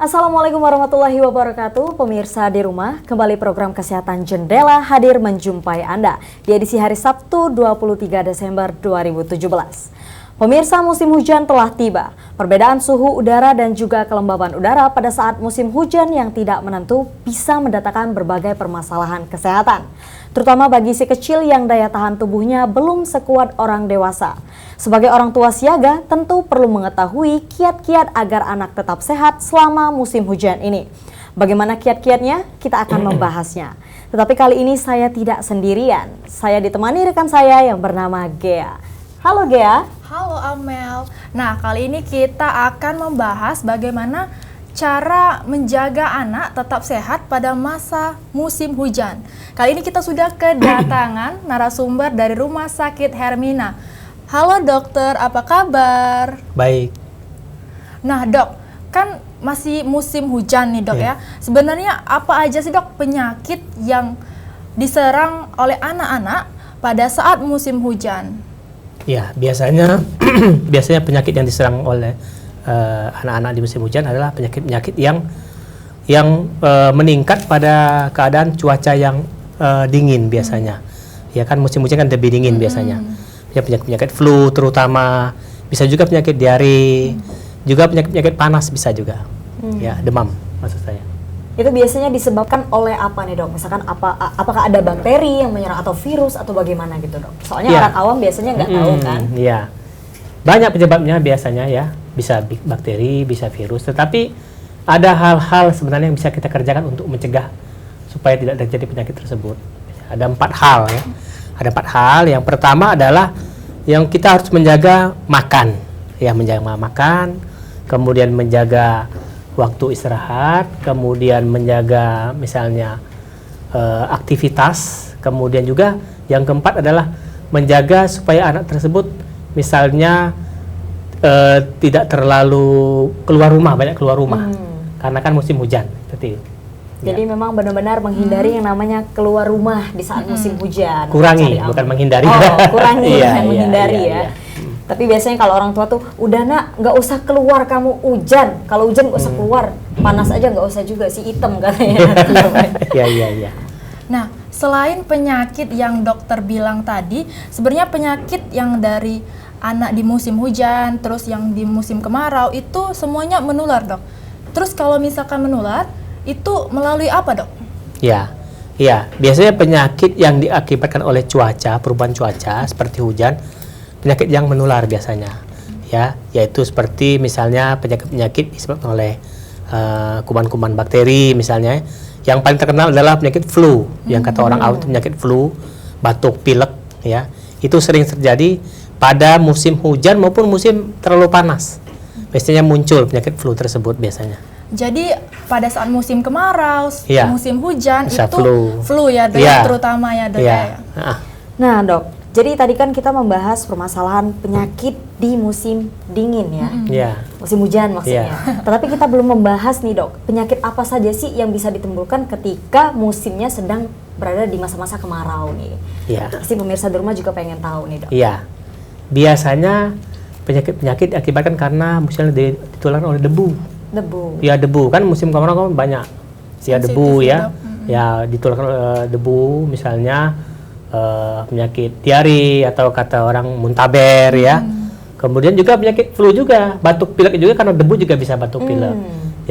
Assalamualaikum warahmatullahi wabarakatuh. Pemirsa di rumah, kembali program Kesehatan Jendela hadir menjumpai Anda di edisi hari Sabtu 23 Desember 2017. Pemirsa, musim hujan telah tiba. Perbedaan suhu udara dan juga kelembaban udara pada saat musim hujan yang tidak menentu bisa mendatangkan berbagai permasalahan kesehatan, terutama bagi si kecil yang daya tahan tubuhnya belum sekuat orang dewasa. Sebagai orang tua siaga, tentu perlu mengetahui kiat-kiat agar anak tetap sehat selama musim hujan ini. Bagaimana kiat-kiatnya? Kita akan membahasnya. Tetapi kali ini saya tidak sendirian. Saya ditemani rekan saya yang bernama Gea. Halo Gea. Halo Amel. Nah, kali ini kita akan membahas bagaimana cara menjaga anak tetap sehat pada masa musim hujan. Kali ini kita sudah kedatangan narasumber dari Rumah Sakit Hermina. Halo dokter, apa kabar? Baik. Nah dok, kan masih musim hujan nih dok ya. Sebenarnya apa aja sih dok penyakit yang diserang oleh anak-anak pada saat musim hujan? Ya, biasanya penyakit yang diserang oleh anak-anak di musim hujan adalah penyakit-penyakit yang meningkat pada keadaan cuaca yang dingin biasanya. Ya kan musim hujan kan lebih dingin biasanya. Ya, penyakit flu terutama, bisa juga penyakit diare, juga penyakit panas bisa juga. Ya, demam maksud saya. Itu biasanya disebabkan oleh apa nih dok? Misalkan apakah ada bakteri yang menyerang atau virus atau bagaimana gitu dok? Soalnya orang awam biasanya nggak tahu kan? Iya, banyak penyebabnya biasanya ya, bisa bakteri, bisa virus. Tetapi ada hal-hal sebenarnya yang bisa kita kerjakan untuk mencegah supaya tidak terjadi penyakit tersebut. Ada 4 hal ya. Ada 4 hal. Yang pertama adalah yang kita harus menjaga makan, ya menjaga makan, kemudian menjaga waktu istirahat, kemudian menjaga misalnya aktivitas, kemudian juga yang keempat adalah menjaga supaya anak tersebut misalnya tidak terlalu keluar rumah, banyak keluar rumah, karena kan musim hujan, seperti itu. Jadi memang benar-benar menghindari yang namanya keluar rumah di saat musim hujan. Kurangi, bukan menghindari. Kurangi, bukan menghindari ya. Tapi biasanya kalau orang tua tuh, udah nak, nggak usah keluar kamu hujan. Kalau hujan nggak usah keluar, panas aja nggak usah juga, si hitam katanya. Iya. Nah, selain penyakit yang dokter bilang tadi, sebenarnya penyakit yang dari anak di musim hujan, terus yang di musim kemarau, itu semuanya menular dok. Terus kalau misalkan menular, itu melalui apa dok? Ya, biasanya penyakit yang diakibatkan oleh cuaca, perubahan cuaca seperti hujan, penyakit yang menular biasanya, ya, yaitu seperti misalnya penyakit disebabkan oleh kuman-kuman bakteri misalnya. Yang paling terkenal adalah penyakit flu, yang kata orang awam itu penyakit flu, batuk, pilek, ya, itu sering terjadi pada musim hujan maupun musim terlalu panas. Biasanya muncul penyakit flu tersebut biasanya. Jadi pada saat musim kemarau, musim hujan bisa itu flu ya dok, terutama ya dok ya. Nah dok, jadi tadi kan kita membahas permasalahan penyakit di musim dingin ya, musim hujan maksudnya. Tetapi kita belum membahas nih dok, penyakit apa saja sih yang bisa ditimbulkan ketika musimnya sedang berada di masa-masa kemarau nih. Pasti pemirsa di rumah juga pengen tahu nih dok. Iya, biasanya penyakit akibatkan karena misalnya ditularkan oleh debu. Ya debu kan musim kemarau kan banyak ya debu ya. Ya ditularkan debu misalnya penyakit diare atau kata orang muntaber ya. Kemudian juga penyakit flu juga, batuk pilek juga karena debu juga bisa batuk pilek.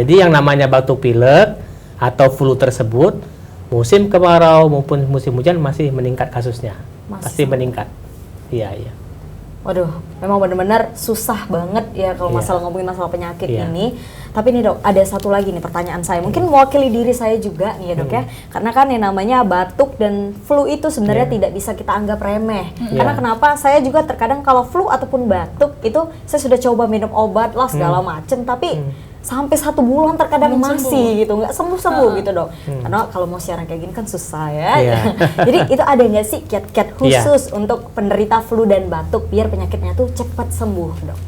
Jadi yang namanya batuk pilek atau flu tersebut musim kemarau maupun musim hujan masih meningkat kasusnya. Pasti meningkat. Iya. Waduh, memang benar-benar susah banget ya kalau masalah ngomongin masalah penyakit ini. Tapi nih dok, ada satu lagi nih pertanyaan saya. Mungkin mewakili diri saya juga nih ya dok ya. Karena kan yang namanya batuk dan flu itu sebenarnya tidak bisa kita anggap remeh. Karena kenapa? Saya juga terkadang kalau flu ataupun batuk itu saya sudah coba minum obat lah segala macem. Tapi sampai 1 bulan terkadang masih gitu, nggak sembuh-sembuh gitu dok. Karena kalau mau siaran kayak gini kan susah ya. Jadi itu ada nggak sih kiat-kiat khusus untuk penderita flu dan batuk biar penyakitnya tuh cepat sembuh dok?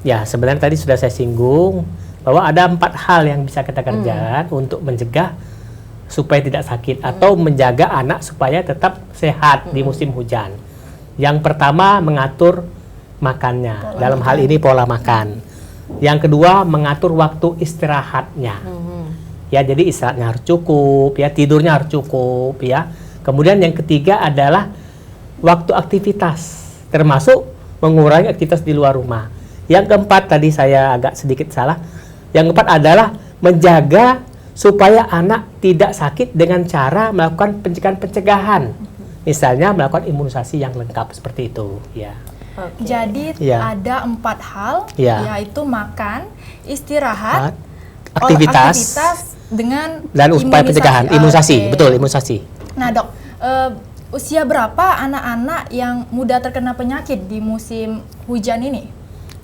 Ya sebenarnya tadi sudah saya singgung bahwa ada 4 hal yang bisa kita kerjakan untuk mencegah supaya tidak sakit atau menjaga anak supaya tetap sehat di musim hujan. Yang pertama mengatur makannya, dalam hal ini pola makan. Yang kedua, mengatur waktu istirahatnya. Ya, jadi istirahatnya harus cukup, ya, tidurnya harus cukup, ya. Kemudian yang ketiga adalah waktu aktivitas, termasuk mengurangi aktivitas di luar rumah. Yang keempat, tadi saya agak sedikit salah. Yang keempat adalah menjaga supaya anak tidak sakit dengan cara melakukan pencegahan. Misalnya melakukan imunisasi yang lengkap seperti itu, ya. Jadi ada 4 hal, yaitu makan, istirahat, aktivitas dengan dan upaya pencegahan, imunisasi. Betul, imunisasi. Nah, Dok, usia berapa anak-anak yang mudah terkena penyakit di musim hujan ini?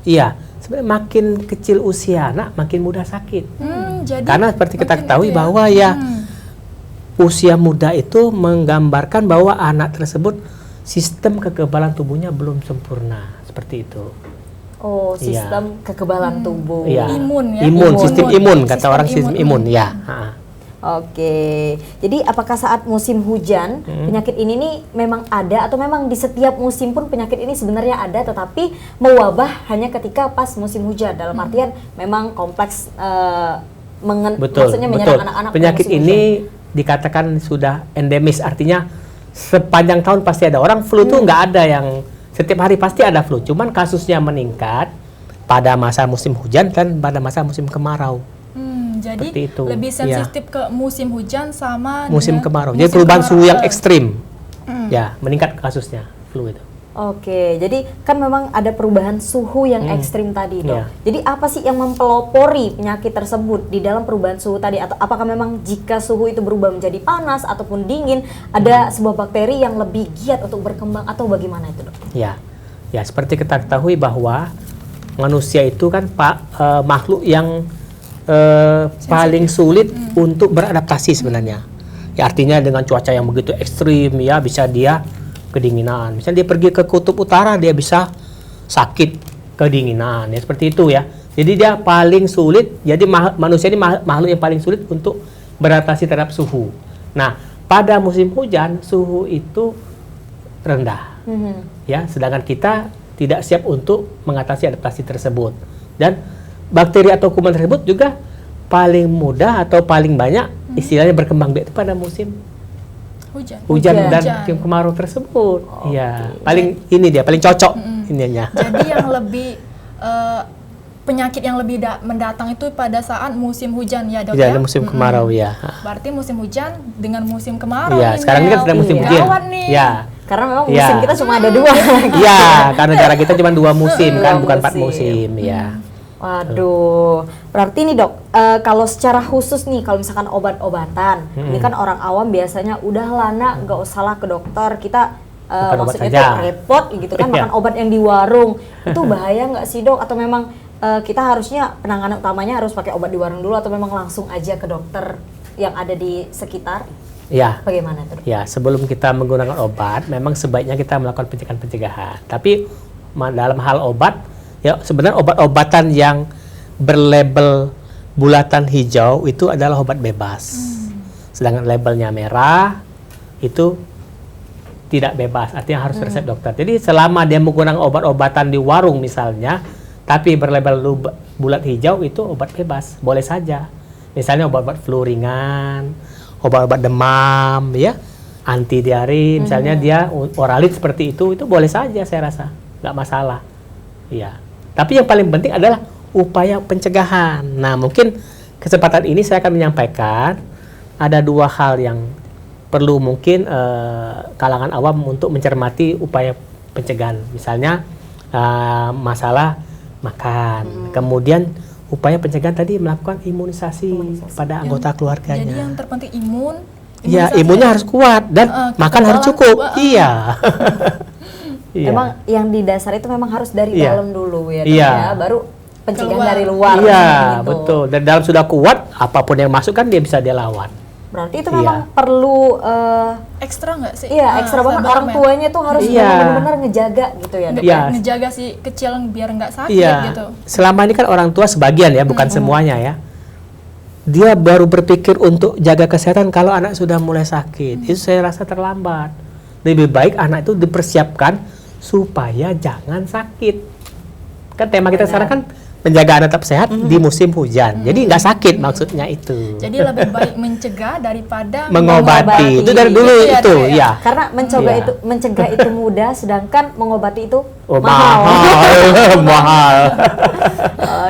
Iya, sebenarnya makin kecil usia anak makin mudah sakit. Jadi karena seperti kita ketahui bahwa usia muda itu menggambarkan bahwa anak tersebut sistem kekebalan tubuhnya belum sempurna, seperti itu. Oh, sistem kekebalan tubuh. Imun ya. Sistem imun, kata orang sistem imun, ya. Oke, jadi apakah saat musim hujan penyakit ini nih memang ada atau memang di setiap musim pun penyakit ini sebenarnya ada, tetapi mewabah hanya ketika pas musim hujan, dalam artian memang kompleks, maksudnya menyerang anak-anak. Penyakit ini dikatakan sudah endemis, artinya sepanjang tahun pasti ada. Orang flu tuh nggak ada yang setiap hari pasti ada flu, cuman kasusnya meningkat pada masa musim hujan dan pada masa musim kemarau. Jadi lebih sensitif ke musim hujan sama musim kemarau. Jadi perubahan suhu yang ekstrim, ya meningkat kasusnya flu itu. Oke, jadi kan memang ada perubahan suhu yang ekstrim tadi, Dok. Jadi apa sih yang mempelopori penyakit tersebut di dalam perubahan suhu tadi? Atau apakah memang jika suhu itu berubah menjadi panas ataupun dingin, ada sebuah bakteri yang lebih giat untuk berkembang atau bagaimana itu, Dok? Ya, seperti kita ketahui bahwa manusia itu kan makhluk yang paling sulit untuk beradaptasi sebenarnya. Ya, artinya dengan cuaca yang begitu ekstrim, ya bisa dia kedinginan. Misalnya dia pergi ke kutub utara, dia bisa sakit kedinginan, ya seperti itu ya. Jadi dia paling sulit. Jadi manusia ini makhluk yang paling sulit untuk beradaptasi terhadap suhu. Nah, pada musim hujan suhu itu rendah, ya. Sedangkan kita tidak siap untuk mengatasi adaptasi tersebut. Dan bakteri atau kuman tersebut juga paling mudah atau paling banyak istilahnya berkembang biak itu pada musim hujan dan kemarau tersebut. Paling ini dia paling cocok ininya. Jadi yang lebih penyakit yang lebih mendatang itu pada saat musim hujan ya, Dok, ya? Musim kemarau ya. Berarti musim hujan dengan musim kemarau. Sekarang ini kan sedang musim hujan. Karena memang musim kita cuma ada 2. Karena negara kita cuma 2 musim kan, bukan 4 musim ya. Waduh, berarti nih, Dok, kalau secara khusus nih, kalau misalkan obat-obatan, ini kan orang awam biasanya udahlah nak, nggak usah lah ke dokter, kita maksudnya tuh repot gitu kan, makan obat yang di warung, itu bahaya nggak sih, Dok? Atau memang kita harusnya penanganan utamanya harus pakai obat di warung dulu, atau memang langsung aja ke dokter yang ada di sekitar? Bagaimana tuh? Sebelum kita menggunakan obat, memang sebaiknya kita melakukan pencegahan. Tapi dalam hal obat, sebenarnya obat-obatan yang berlabel bulatan hijau itu adalah obat bebas. Sedangkan labelnya merah itu tidak bebas, artinya harus resep dokter. Jadi selama dia menggunakan obat-obatan di warung misalnya, tapi berlabel bulat hijau, itu obat bebas, boleh saja. Misalnya obat-obat flu ringan, obat-obat demam, ya, anti diare, misalnya dia oralit seperti itu boleh saja, saya rasa nggak masalah. Tapi yang paling penting adalah upaya pencegahan. Nah, mungkin kesempatan ini saya akan menyampaikan ada 2 hal yang perlu mungkin kalangan awam untuk mencermati upaya pencegahan. Misalnya masalah makan. Kemudian upaya pencegahan tadi melakukan imunisasi pada anggota keluarganya. Jadi yang terpenting imun. Imunnya harus kuat dan makan harus cukup. Memang yang di dasar itu memang harus dari dalam dulu ya, baru pencegahan dari luar. Betul. Dan dalam sudah kuat, apapun yang masuk kan dia bisa dia lawan. Berarti itu memang perlu ekstra nggak sih? Ekstra banget. Orang tuanya tuh harus benar-benar ngejaga gitu ya, Dok. Ngejaga si kecil biar nggak sakit gitu. Selama ini kan orang tua sebagian ya, bukan semuanya ya. Dia baru berpikir untuk jaga kesehatan kalau anak sudah mulai sakit. Itu saya rasa terlambat. Lebih baik anak itu dipersiapkan supaya jangan sakit. Kan tema kita sekarang kan menjaga anak tetap sehat di musim hujan. Jadi nggak sakit maksudnya itu. Jadi lebih baik mencegah daripada mengobati. Itu dari dulu itu ya. Karena mencegah itu mudah, sedangkan mengobati itu mahal. Mahal.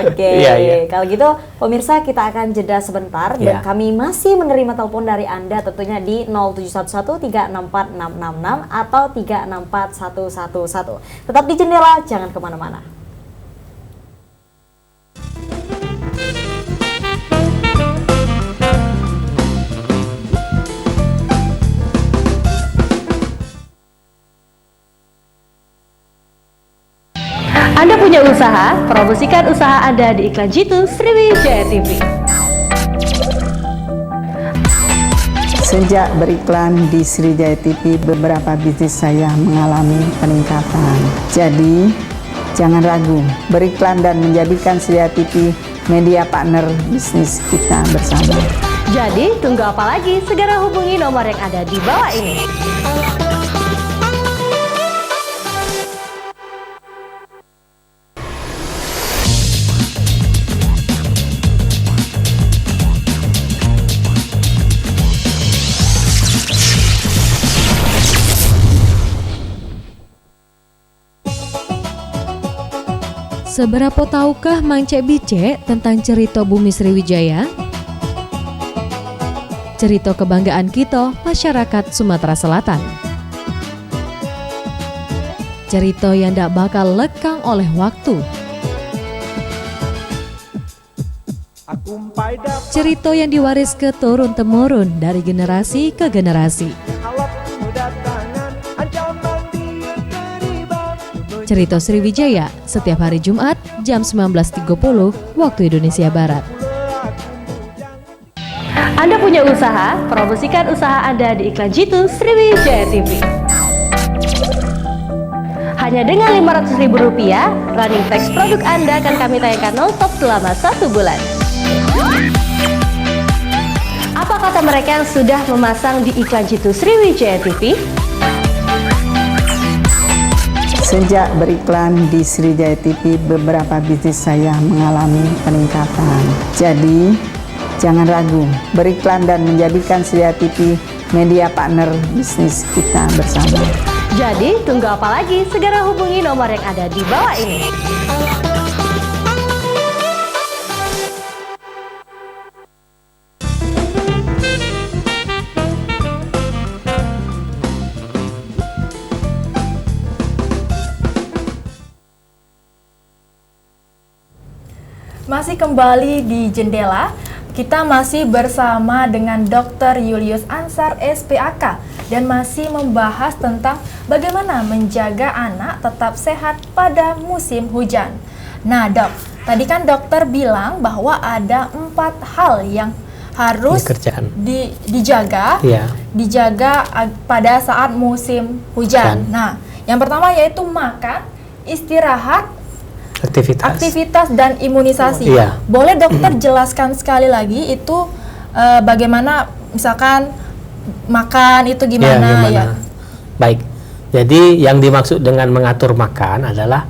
Oke. Kalau gitu pemirsa, kita akan jeda sebentar dan kami masih menerima telepon dari Anda tentunya di 0711364666 atau 364111. Tetap di Jendela, jangan kemana-mana. Anda punya usaha? Promosikan usaha Anda di iklan Jitu Sriwijaya TV. Sejak beriklan di Sriwijaya TV, beberapa bisnis saya mengalami peningkatan. Jadi, jangan ragu, beriklan dan menjadikan Sriwijaya TV media partner bisnis kita bersama. Jadi, tunggu apa lagi? Segera hubungi nomor yang ada di bawah ini. Seberapa tahukah Mang Cek Bice tentang cerita Bumi Sriwijaya? Cerita kebanggaan kita, masyarakat Sumatera Selatan. Cerita yang tidak bakal lekang oleh waktu. Cerita yang diwaris ke turun-temurun dari generasi ke generasi. Cerita Sriwijaya setiap hari Jumat jam 19.30 waktu Indonesia Barat. Anda punya usaha? Promosikan usaha Anda di iklan Jitu Sriwijaya TV. Hanya dengan Rp500.000, running text produk Anda akan kami tayangkan non-stop selama 1 bulan. Apa kata mereka yang sudah memasang di iklan Jitu Sriwijaya TV? Sejak beriklan di Sriwijaya TV, beberapa bisnis saya mengalami peningkatan. Jadi, jangan ragu, beriklan dan menjadikan Sriwijaya TV media partner bisnis kita bersama. Jadi, tunggu apa lagi? Segera hubungi nomor yang ada di bawah ini. Masih kembali di Jendela, kita masih bersama dengan Dr. Julius Ansar SPAK dan masih membahas tentang bagaimana menjaga anak tetap sehat pada musim hujan. Nah dok, tadi kan dokter bilang bahwa ada 4 hal yang harus dijaga pada saat musim hujan. Nah, yang pertama yaitu makan, istirahat, aktivitas dan imunisasi. Boleh dokter jelaskan sekali lagi itu bagaimana, misalkan makan itu gimana ya? Baik. Jadi yang dimaksud dengan mengatur makan adalah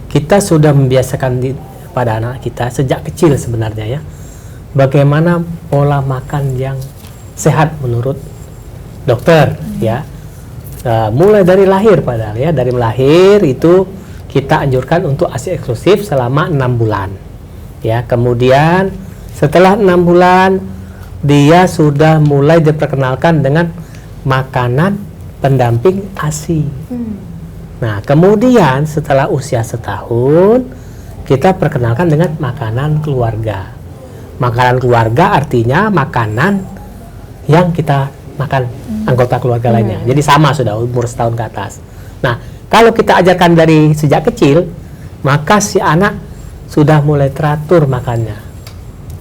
kita sudah membiasakan pada anak kita sejak kecil sebenarnya ya. Bagaimana pola makan yang sehat menurut dokter ya. Mulai dari lahir padahal ya, dari lahir itu kita anjurkan untuk ASI eksklusif selama 6 bulan. Ya, kemudian setelah 6 bulan dia sudah mulai diperkenalkan dengan makanan pendamping ASI. Nah, kemudian setelah usia setahun kita perkenalkan dengan makanan keluarga. Makanan keluarga artinya makanan yang kita makan anggota keluarga lainnya. Jadi sama sudah umur setahun ke atas. Nah, kalau kita ajarkan dari sejak kecil, maka si anak sudah mulai teratur makannya.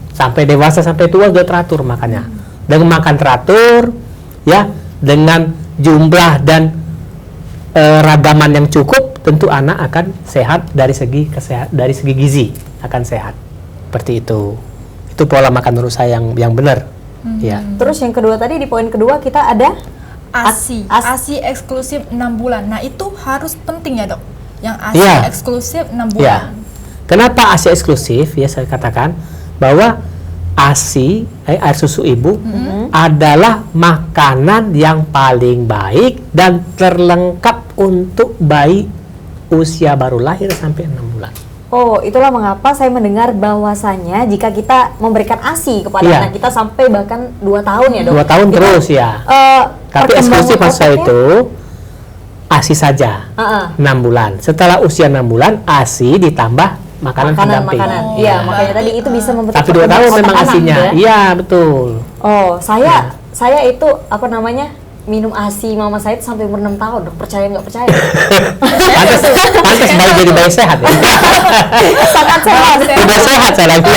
Sampai dewasa, sampai tua sudah teratur makannya. Dengan makan teratur, ya, dengan jumlah dan ragaman yang cukup, tentu anak akan sehat dari segi gizi, akan sehat. Seperti itu. Itu pola makan menurut saya yang benar. Ya. Terus yang kedua tadi, di poin kedua kita ada ASI eksklusif 6 bulan. Nah, itu harus penting ya, Dok. Yang ASI eksklusif 6 bulan. Kenapa ASI eksklusif? Ya saya katakan bahwa ASI, air susu ibu, adalah makanan yang paling baik dan terlengkap untuk bayi usia baru lahir sampai 6 bulan. Oh, itulah mengapa saya mendengar bahwasannya jika kita memberikan ASI kepada Iya. anak kita sampai bahkan 2 tahun ya, Dok. 2 tahun Itu, terus ya. Tapi eksklusif maksud saya itu ASI saja 6 bulan. Setelah usia 6 bulan ASI ditambah makanan pendamping. Iya, makanya tadi itu bisa membentuk Tapi 2 tahun memang anak, ASInya. ya. Iya, betul. Oh, saya itu apa namanya? Minum ASI mama saya itu sampai umur 6 tahun, Dok. Percaya nggak percaya? Pantes bayi jadi bayi sehat ya. Sangat sehat. Udah sehat saya lagi.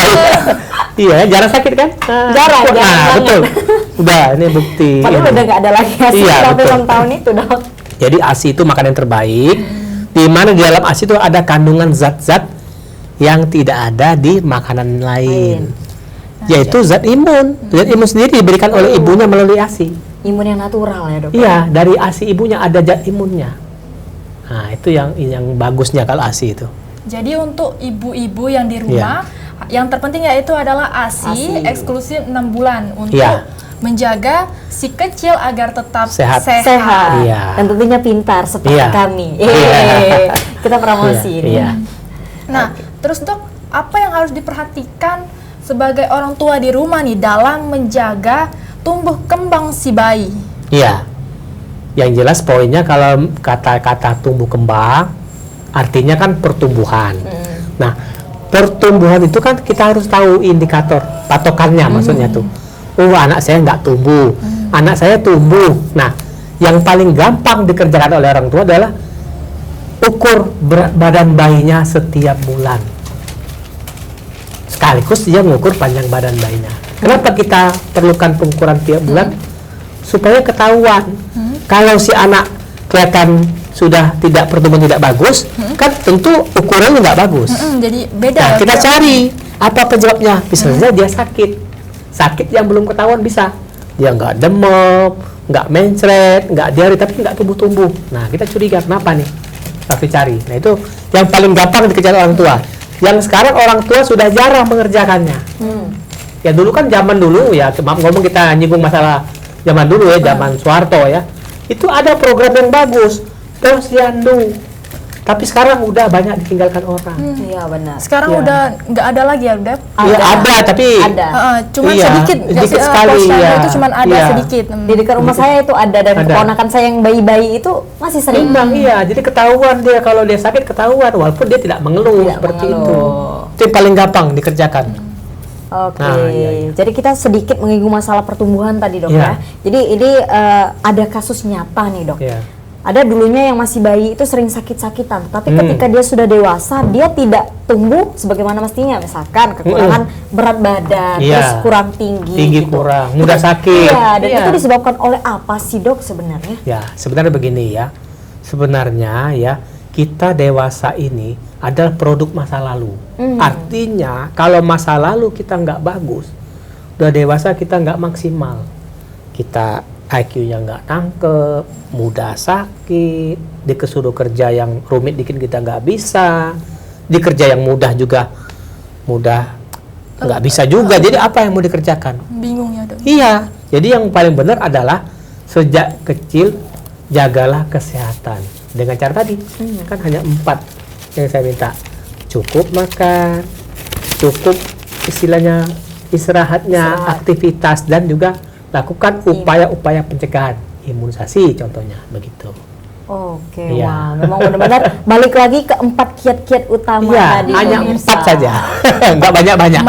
Iya, jarang sakit kan? Jarang banget. Betul. Udah, ini bukti. Padahal udah nggak ada lagi ASI Iya, sampai betul. 6 tahun itu, Dok. Jadi ASI itu makanan yang terbaik, di mana di dalam ASI itu ada kandungan zat-zat yang tidak ada di makanan lain. Yaitu zat imun. Zat imun sendiri diberikan oleh ibunya melalui ASI. Imun yang natural ya, Dok. Iya, dari ASI ibunya ada zat imunnya. Nah, itu yang bagusnya kalau ASI itu. Jadi untuk ibu-ibu yang di rumah, yang terpenting yaitu adalah ASI eksklusif 6 bulan untuk Iya. menjaga si kecil agar tetap Sehat. Sehat. Iya. Dan tentunya pintar seperti Iya. kami. Iya. Kita promosi ini. Iya. Nah, terus Dok, apa yang harus diperhatikan sebagai orang tua di rumah nih dalam menjaga tumbuh kembang si bayi? Iya. Yang jelas poinnya kalau kata-kata tumbuh kembang artinya kan pertumbuhan. Nah, pertumbuhan itu kan kita harus tahu indikator patokannya maksudnya tuh. Oh, anak saya nggak tumbuh. Anak saya tumbuh. Nah, yang paling gampang dikerjakan oleh orang tua adalah ukur berat badan bayinya setiap bulan. Sekaligus dia mengukur panjang badan bayinya. Kenapa kita perlukan pengukuran tiap bulan? Supaya ketahuan. Kalau si anak kelihatan sudah tidak pertumbuhan tidak bagus, kan tentu ukurannya nggak bagus. Jadi beda. Nah, ya, kita Dok? cari apa penyebabnya. Bisa saja dia sakit yang belum ketahuan bisa. Dia nggak demam, nggak mencret, nggak diare, tapi nggak tumbuh-tumbuh. Nah, kita curiga kenapa nih? Tapi cari. Nah, itu yang paling gampang dikejar orang tua. Yang sekarang orang tua sudah jarang mengerjakannya. Ya dulu kan zaman dulu ya, maaf ngomong kita nyinggung masalah zaman dulu ya, zaman Soeharto ya. Itu ada program yang bagus, Posyandu. Tapi sekarang udah banyak ditinggalkan orang. Iya, benar. Sekarang Iya. udah nggak ada lagi ya, Dok? Iya ada, tapi Ada. Cuman Iya, sedikit, nggak sedikit sih? sekali, Posyandu ya. itu cuman ada Iya. sedikit. Di dekat rumah saya itu ada, dan Ada. keponakan saya yang bayi-bayi itu masih sering. iya, jadi ketahuan dia kalau dia sakit ketahuan walaupun dia tidak mengeluh Tidak seperti mengeluh. itu. Itu yang paling gampang dikerjakan. Oke, Nah, iya. jadi kita sedikit menyinggung masalah pertumbuhan tadi, Dok, Iya. ya. Jadi ini ada kasus nyata nih, Dok. Iya. Ada dulunya yang masih bayi itu sering sakit-sakitan, tapi ketika dia sudah dewasa, dia tidak tumbuh sebagaimana mestinya. Misalkan kekurangan berat badan, Iya. terus kurang tinggi. Tinggi gitu. kurang, mudah sakit. Iya, dan Iya. itu disebabkan oleh apa sih, Dok, sebenarnya? Ya, sebenarnya begini ya. Sebenarnya ya, kita dewasa ini adalah produk masa lalu. Artinya, kalau masa lalu kita nggak bagus, udah dewasa kita nggak maksimal. Kita IQ-nya nggak nangkep, mudah sakit, dikesuruh kerja yang rumit dikit kita nggak bisa, di kerja yang mudah juga mudah nggak bisa juga. Jadi apa yang mau dikerjakan? Bingung ya, Dok? Iya, jadi yang paling benar adalah sejak kecil jagalah kesehatan dengan cara tadi. Kan hanya 4 yang saya minta. Cukup makan, cukup istilahnya istirahatnya, aktivitas, dan juga lakukan upaya-upaya pencegahan, imunisasi contohnya begitu. Oke, Iya. wah, memang benar-benar balik lagi ke 4 kiat-kiat utama Iya, tadi. hanya pemirsa. 4 saja, nggak banyak-banyak.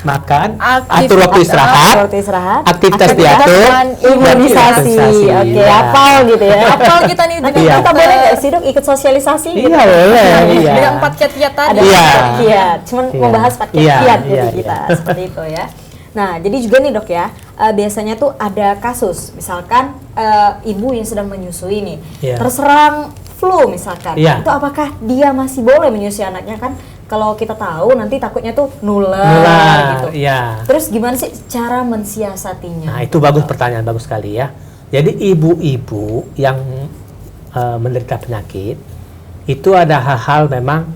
Makan, Atur waktu istirahat, Waktu istirahat, aktivitas aktivitas diatur, dan imunisasi. Oke, Iya. hafal gitu ya. apal kita nih Nanti Iya. kita boleh nggak sih, Dok, ikut sosialisasi gitu? Iya boleh, iya. dengan 4 kiat-kiat tadi. Ada Iya. 4 kiat, cuman Iya. membahas 4 Iya, kiat gitu iya, kita, iya. seperti itu ya. Nah, jadi juga nih, Dok, ya, biasanya tuh ada kasus, misalkan ibu yang sedang menyusui nih, Iya. terserang flu misalkan, Iya. itu apakah dia masih boleh menyusui anaknya? Kan kalau kita tahu nanti takutnya tuh nular gitu. Iya. Terus gimana sih cara mensiasatinya? Nah, itu bagus, pertanyaan bagus sekali ya. Jadi ibu-ibu yang menderita penyakit itu ada hal-hal memang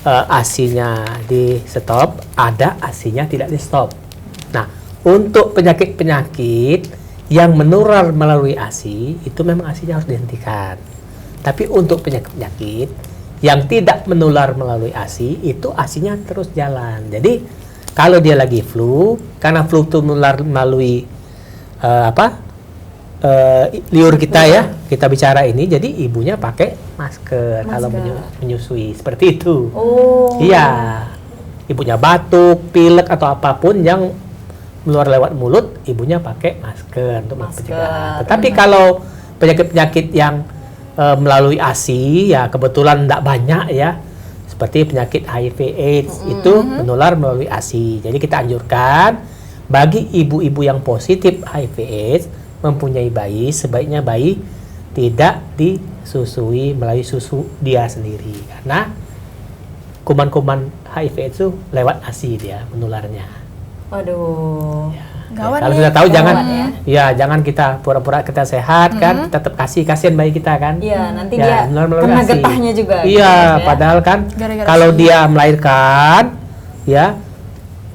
ASI-nya di stop, ada ASI-nya tidak di stop. Nah, untuk penyakit-penyakit yang menular melalui ASI, itu memang ASI-nya harus dihentikan. Tapi untuk penyakit-penyakit yang tidak menular melalui ASI, itu ASI-nya terus jalan. Jadi, kalau dia lagi flu, karena flu itu menular melalui liur kita ya, kita bicara ini, jadi ibunya pakai masker kalau menyusui, seperti itu. Iya, ibunya batuk, pilek atau apapun yang meluar lewat mulut, ibunya pakai masker untuk pencegahan. Tetapi kalau penyakit-penyakit yang melalui ASI, ya kebetulan tidak banyak ya, seperti penyakit HIV/AIDS itu menular melalui ASI. Jadi kita anjurkan bagi ibu-ibu yang positif HIV/AIDS mempunyai bayi, sebaiknya bayi tidak disusui melalui susu dia sendiri, karena kuman-kuman HIV/AIDS itu lewat ASI dia menularnya. Waduh. Ya. Gawat Kalau nih. sudah tahu jangan, ya. Jangan kita pura-pura kita sehat kan, kita tetap kasihan bayi kita kan. Iya, nanti Ya, dia melalui kena ASI. getahnya juga. Iya, gitu, padahal kan Gara-gara kalau ASI. dia melahirkan, ya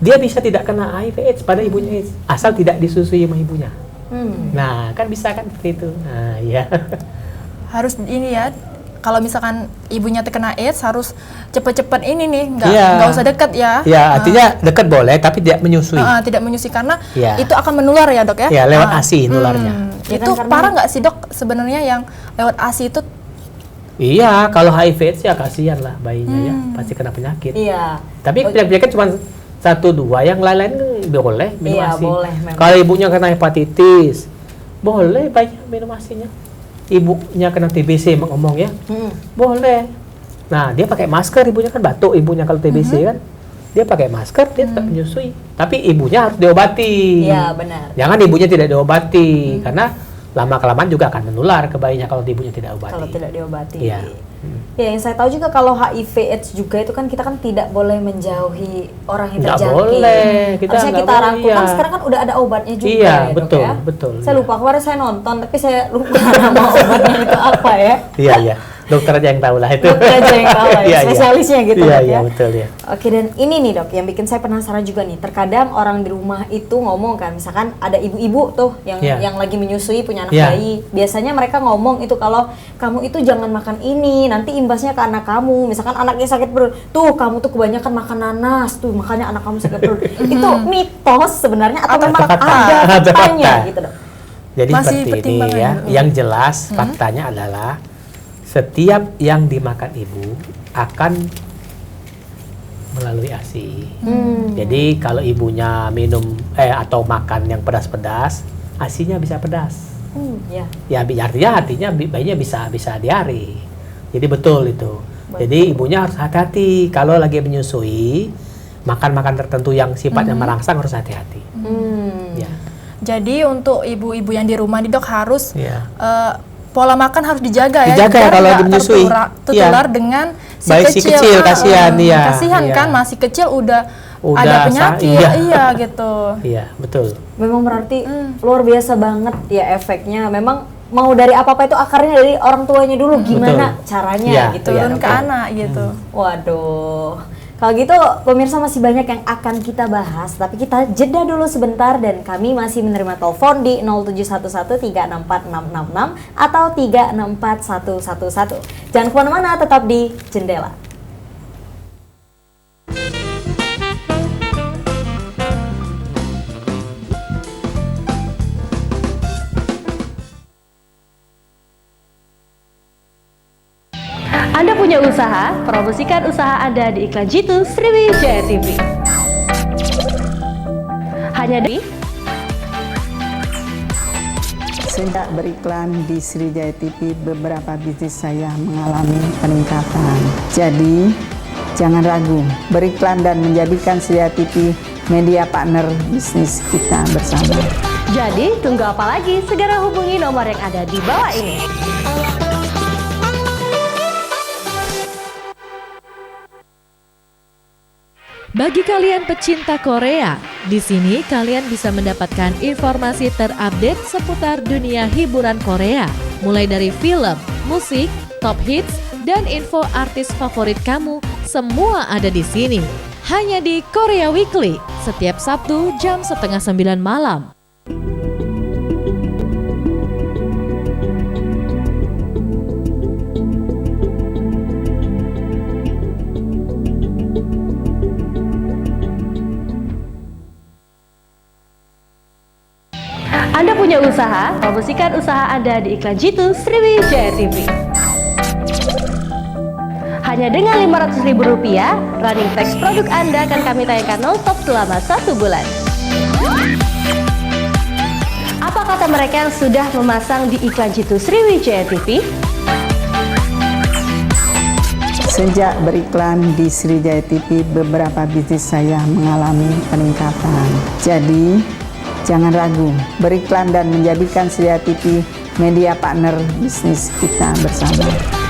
dia bisa tidak kena HIV/AIDS pada ibunya AIDS, asal tidak disusui sama ibunya. Nah, kan bisa kan seperti itu. Nah, ya. Harus ini ya, kalau misalkan ibunya terkena AIDS harus cepet-cepet ini nih, Iya. nggak usah dekat ya. Ya, artinya dekat boleh tapi tidak menyusui. Tidak menyusui karena Iya. itu akan menular ya dok ya. Ya, lewat ASI nularnya. Ya Itu kan, karena- parah nggak sih dok sebenarnya yang lewat ASI itu? Iya, kalau HIV/AIDS ya kasihan lah bayinya ya, pasti kena penyakit. Iya. Tapi penyakit cuma 1-2, yang lain-lain boleh minum Iya, ASI. boleh memang. Kalau ibunya kena hepatitis, boleh bayinya minum ASI-nya. Ibunya kena TBC ngomong ya, boleh. Nah, dia pakai masker, ibunya kan batuk, ibunya kalau TBC kan, dia pakai masker, dia tetap menyusui. Tapi ibunya harus diobati. Iya, benar. Jangan ibunya tidak diobati, karena lama-kelamaan juga akan menular ke bayinya kalau ibunya tidak obati. Kalau tidak diobati. Iya. Ya, yang saya tahu juga kalau HIV/AIDS juga itu kan kita kan tidak boleh menjauhi orang yang Nggak terjangkit. boleh, kita Harusnya nggak kita boleh, rangkul kan iya. sekarang kan udah ada obatnya juga Iya, ya, Dok, betul, ya. betul, Saya iya. lupa kemarin saya nonton tapi saya lupa nama obatnya itu apa ya. Iya, iya. Dokter aja yang tahu lah itu. Dokter aja yang tahu lah, Iya, iya. spesialisnya gitu, Iya, Dok, iya, ya. betul ya. Oke, dan ini nih Dok, yang bikin saya penasaran juga nih. Terkadang orang di rumah itu ngomong kan, misalkan ada ibu-ibu tuh yang Iya. yang lagi menyusui punya anak Iya. bayi. Biasanya mereka ngomong itu kalau kamu itu jangan makan ini, nanti imbasnya ke anak kamu. Misalkan anaknya sakit perut, tuh kamu tuh kebanyakan makan nanas, tuh makanya anak kamu sakit perut. Itu mitos sebenarnya atau memang fakta? ada Ada faktanya fakta. gitu Dok? Jadi Masih seperti ini pertimbangan ya. dulu. Yang jelas faktanya adalah setiap yang dimakan ibu akan melalui ASI. Jadi kalau ibunya minum atau makan yang pedas-pedas, ASI-nya bisa pedas. Ya. Ya artinya bayinya bisa diare. Jadi betul itu. Jadi ibunya harus hati-hati kalau lagi menyusui, makan tertentu yang sifatnya merangsang harus hati-hati. Ya. Jadi untuk ibu-ibu yang di rumah nih dok harus Ya. pola makan harus dijaga ya. Dijaga biar kalau nggak lagi menyusui. tertular Iya. dengan Bayi si kecil, kasihan, iya, Kasihan iya. kan masih kecil udah Udah ada penyakit, iya. iya gitu. Iya, betul. Memang berarti luar biasa banget ya efeknya. Memang mau dari apa-apa itu akarnya dari orang tuanya dulu, gimana caranya Iya, gitu iya, ya. Turun ke betul. anak gitu. Waduh. Kalau gitu pemirsa masih banyak yang akan kita bahas, tapi kita jeda dulu sebentar dan kami masih menerima telepon di 0711364666 atau 364111. Jangan kemana-mana, tetap di Jendela. Anda punya usaha? Promosikan usaha Anda di iklan Jitu Sriwijaya TV. Hanya di Sejak beriklan di Sriwijaya TV, beberapa bisnis saya mengalami peningkatan. Jadi, jangan ragu, beriklan dan menjadikan Sriwijaya TV media partner bisnis kita bersama. Jadi, tunggu apa lagi? Segera hubungi nomor yang ada di bawah ini. Bagi kalian pecinta Korea, di sini kalian bisa mendapatkan informasi terupdate seputar dunia hiburan Korea, mulai dari film, musik, top hits, dan info artis favorit kamu semua ada di sini. Hanya di Korea Weekly, setiap Sabtu jam 8:30 malam. Anda punya usaha? Promosikan usaha Anda di iklan Jitu Sriwijaya TV. Hanya dengan Rp500.000, running text produk Anda akan kami tayangkan non-stop selama 1 bulan. Apa kata mereka yang sudah memasang di iklan Jitu Sriwijaya TV? Sejak beriklan di Sriwijaya TV, beberapa bisnis saya mengalami peningkatan. Jadi, jangan ragu, beriklan dan menjadikan Sriwijaya TV media partner bisnis kita bersama.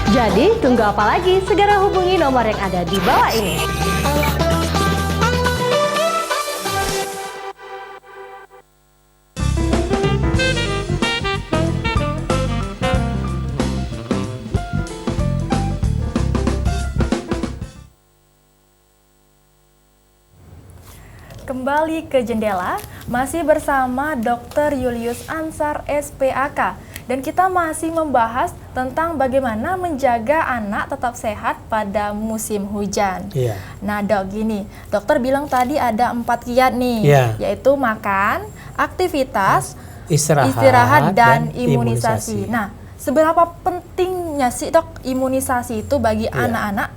Jadi, tunggu apa lagi? Segera hubungi nomor yang ada di bawah ini. Kembali ke Jendela, masih bersama Dr. Julius Ansar, SPAK. Dan kita masih membahas tentang bagaimana menjaga anak tetap sehat pada musim hujan. Iya. Nah dok, gini, dokter bilang tadi ada 4 kiat nih, yaitu makan, aktivitas, istirahat dan imunisasi. Nah, seberapa pentingnya sih dok imunisasi itu bagi anak-anak?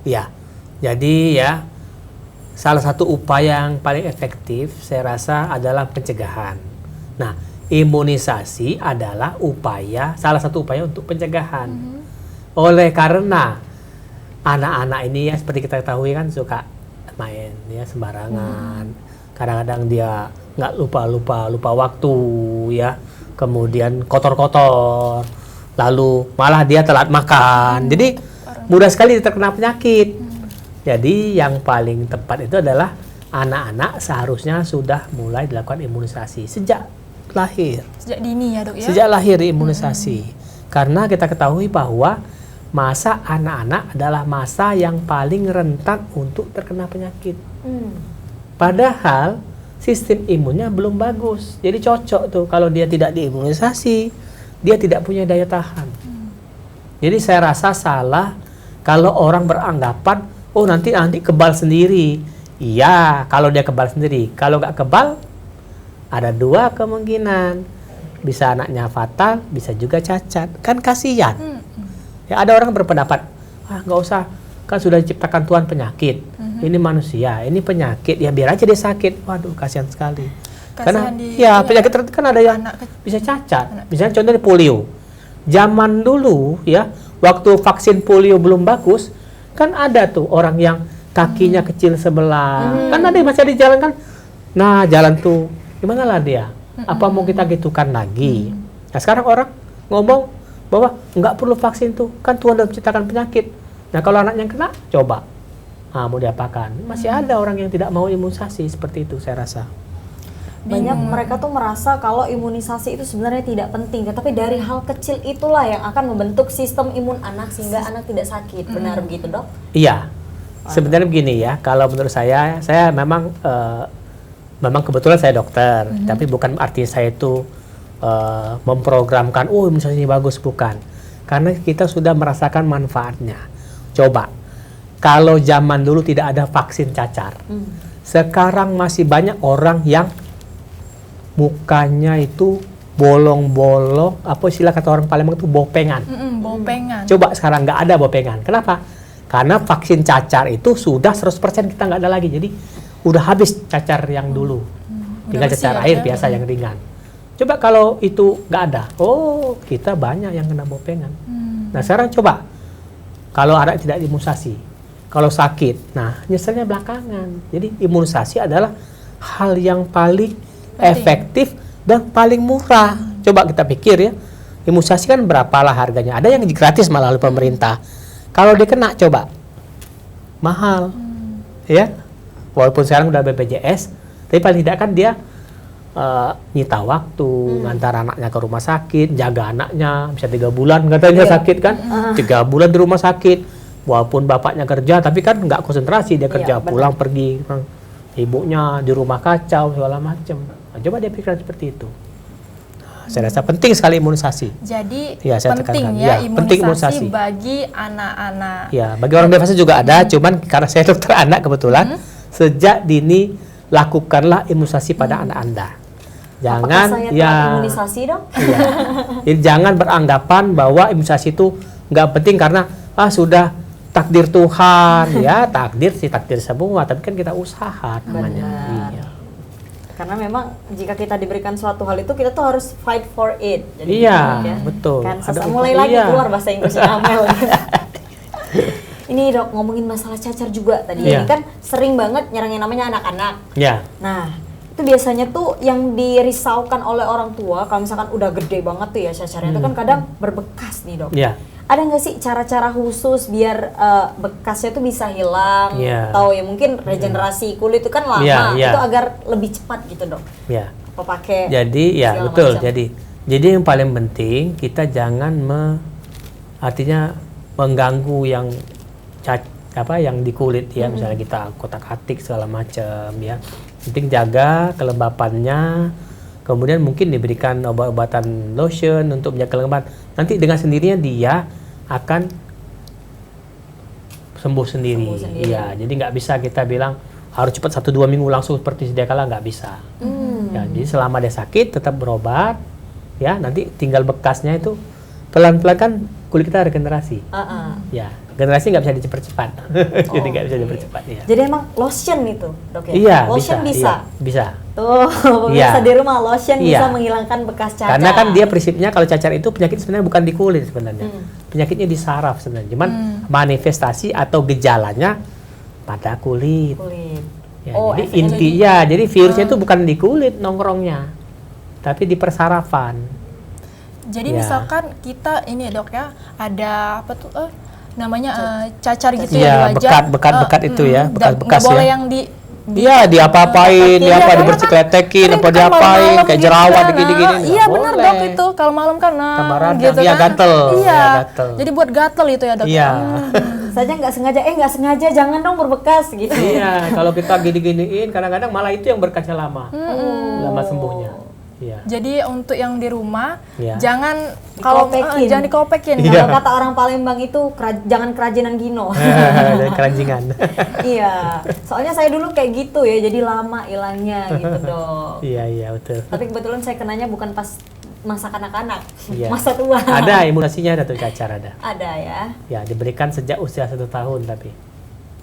Iya, jadi ya salah satu upaya yang paling efektif saya rasa adalah pencegahan. Nah, imunisasi adalah salah satu upaya untuk pencegahan. Oleh karena anak-anak ini ya seperti kita ketahui kan suka main ya sembarangan. Kadang-kadang dia nggak lupa waktu ya. Kemudian kotor-kotor. Lalu malah dia telat makan. Jadi mudah sekali terkena penyakit. Jadi yang paling tepat itu adalah anak-anak seharusnya sudah mulai dilakukan imunisasi sejak lahir. Sejak dini ya dok ya? Sejak lahir imunisasi. Karena kita ketahui bahwa masa anak-anak adalah masa yang paling rentan untuk terkena penyakit. Padahal sistem imunnya belum bagus. Jadi cocok tuh kalau dia tidak diimunisasi, dia tidak punya daya tahan. Jadi saya rasa salah kalau orang beranggapan, oh nanti kebal sendiri. Iya, kalau dia kebal sendiri. Kalau nggak kebal, ada 2 kemungkinan. Bisa anaknya fatal, bisa juga cacat. Kan kasihan. Ya, ada orang berpendapat, nggak usah, kan sudah diciptakan Tuhan penyakit. Ini manusia, ini penyakit, ya biar aja dia sakit. Waduh, kasihan sekali. Karena penyakit tertentu kan ada yang bisa cacat. Misalnya contohnya polio. Zaman dulu ya, waktu vaksin polio belum bagus, kan ada tuh orang yang kakinya kecil sebelah. Kan ada yang masih di jalan kan. Nah, jalan tuh gimana lah dia? Apa mau kita gitukan lagi? Nah, sekarang orang ngomong bahwa nggak perlu vaksin tuh, kan Tuhan sudah menciptakan penyakit. Nah, kalau anaknya kena, coba. Mau diapakan? Masih ada orang yang tidak mau imunisasi seperti itu, saya rasa. Banyak mereka tuh merasa kalau imunisasi itu sebenarnya tidak penting, tetapi dari hal kecil itulah yang akan membentuk sistem imun anak sehingga anak tidak sakit. Benar begitu, Dok? Iya. Sebenarnya begini ya, kalau menurut saya memang kebetulan saya dokter, tapi bukan artinya saya itu memprogramkan, imunisasi ini bagus, bukan. Karena kita sudah merasakan manfaatnya. Coba, kalau zaman dulu tidak ada vaksin cacar, sekarang masih banyak orang yang mukanya itu bolong-bolong, apa istilah kata orang Palembang itu bopengan. Bopengan. Coba sekarang nggak ada bopengan. Kenapa? Karena vaksin cacar itu sudah 100% kita nggak ada lagi. Jadi udah habis cacar yang dulu. Tinggal cacar air biasa yang ringan. Coba kalau itu nggak ada, kita banyak yang kena bopengan. Nah sekarang coba, kalau anak tidak imunisasi, kalau sakit, nah nyeselnya belakangan. Jadi imunisasi adalah hal yang paling efektif dan paling murah. Coba kita pikir ya, imunisasi kan berapalah harganya? Ada yang gratis malah oleh pemerintah. Kalau dia kena, coba mahal, ya. Walaupun sekarang udah BPJS, tapi paling tidak kan dia nyita waktu, ngantar anaknya ke rumah sakit, jaga anaknya, bisa 3 bulan katanya sakit kan, 3 bulan di rumah sakit. Walaupun bapaknya kerja, tapi kan nggak konsentrasi, dia kerja, pulang pergi, ibunya di rumah kacau segala macam. Nah, coba dia pikirkan seperti itu. Saya rasa penting sekali imunisasi. Jadi Ya, saya penting tekankan. ya, Ya, penting imunisasi imunisasi. bagi anak-anak. Ya, bagi orang dewasa juga ada, cuman karena saya dokter anak kebetulan, sejak dini lakukanlah imunisasi pada anak Anda. Jangan Apakah saya telat imunisasi dong? Iya. Jadi jangan beranggapan bahwa imunisasi itu nggak penting karena sudah takdir Tuhan, ya takdir sih takdir semua, tapi kan kita usaha namanya. Iya. Karena memang jika kita diberikan suatu hal itu kita tuh harus fight for it. Jadi, Iya, ya. betul. Kan Ada mulai upaya. lagi keluar bahasa Inggrisnya Amel. Ini Dok, ngomongin masalah cacar juga tadi. Iya. Ini kan sering banget nyerangin namanya anak-anak. Ya, Nah, itu biasanya tuh yang dirisaukan oleh orang tua kalau misalkan udah gede banget tuh ya cacarnya itu kan kadang berbekas nih, Dok. ya. Ada nggak sih cara-cara khusus biar bekasnya tuh bisa hilang Iya. atau ya mungkin regenerasi kulit itu kan lama Iya, iya. itu agar lebih cepat gitu, Dok? Ya. Apa pakai Jadi ya segala betul. macam? Jadi yang paling penting kita jangan artinya mengganggu yang yang di kulit ya, misalnya kita kotak-atik segala macam ya. Penting jaga kelembapannya. Kemudian mungkin diberikan obat-obatan lotion untuk menjaga kelembapan. Nanti dengan sendirinya dia akan sembuh sendiri. Iya, jadi nggak bisa kita bilang harus cepat 1-2 minggu langsung seperti sedia kala, nggak bisa. Ya, jadi selama dia sakit tetap berobat, ya nanti tinggal bekasnya itu pelan-pelan kan kulit kita regenerasi. Ya, generasi nggak bisa dipercepat. Jadi nggak bisa dipercepat. Ya. Jadi emang lotion itu, Dok ya? Iya, lotion bisa. iya, bisa. Tuh, pemirsa Iya. di rumah lotion Iya. bisa menghilangkan bekas cacar. Karena kan dia prinsipnya kalau cacar itu penyakit sebenarnya bukan di kulit sebenarnya. Penyakitnya di saraf sebenarnya. Cuman manifestasi atau gejalanya pada kulit. Ya, jadi intinya, jadi virusnya itu bukan di kulit nongkrongnya, tapi di persarafan. Jadi Ya. misalkan kita ini Dok ya, ada apa tuh namanya cacar gitu Iya, ya di wajah. bekat itu ya, bekas-bekas nggak boleh ya. yang Iya, diapa-apain, Iya, diapa karena dibersihletekin, kan apa kan diapain, malam-malam kayak gitu jerawat kan. gini-gini. Iya benar Dok itu, kalau malam kan Tambah radang. gitu Iya, kan. gatel. Iya, Iya, gatel. jadi buat gatel itu ya Dok. Iya. Saja nggak sengaja, jangan dong berbekas gitu. Iya, kalau kita gini-giniin, kadang-kadang malah itu yang berkasnya lama, lama sembuhnya. Iya. Jadi untuk yang di rumah Iya. jangan Dikopekin. jangan dikopekin. Iya. Kalau kata orang Palembang itu jangan kerajinan Gino. Dari keranjingan. Iya, soalnya saya dulu kayak gitu ya, jadi lama hilangnya gitu, Dok. Iya, betul. Tapi kebetulan saya kenanya bukan pas masa kanak-kanak, Iya. masa tua. Ada imunisasinya, ada tuh cacar ada. Ada ya. Ya, diberikan sejak usia 1 tahun tapi.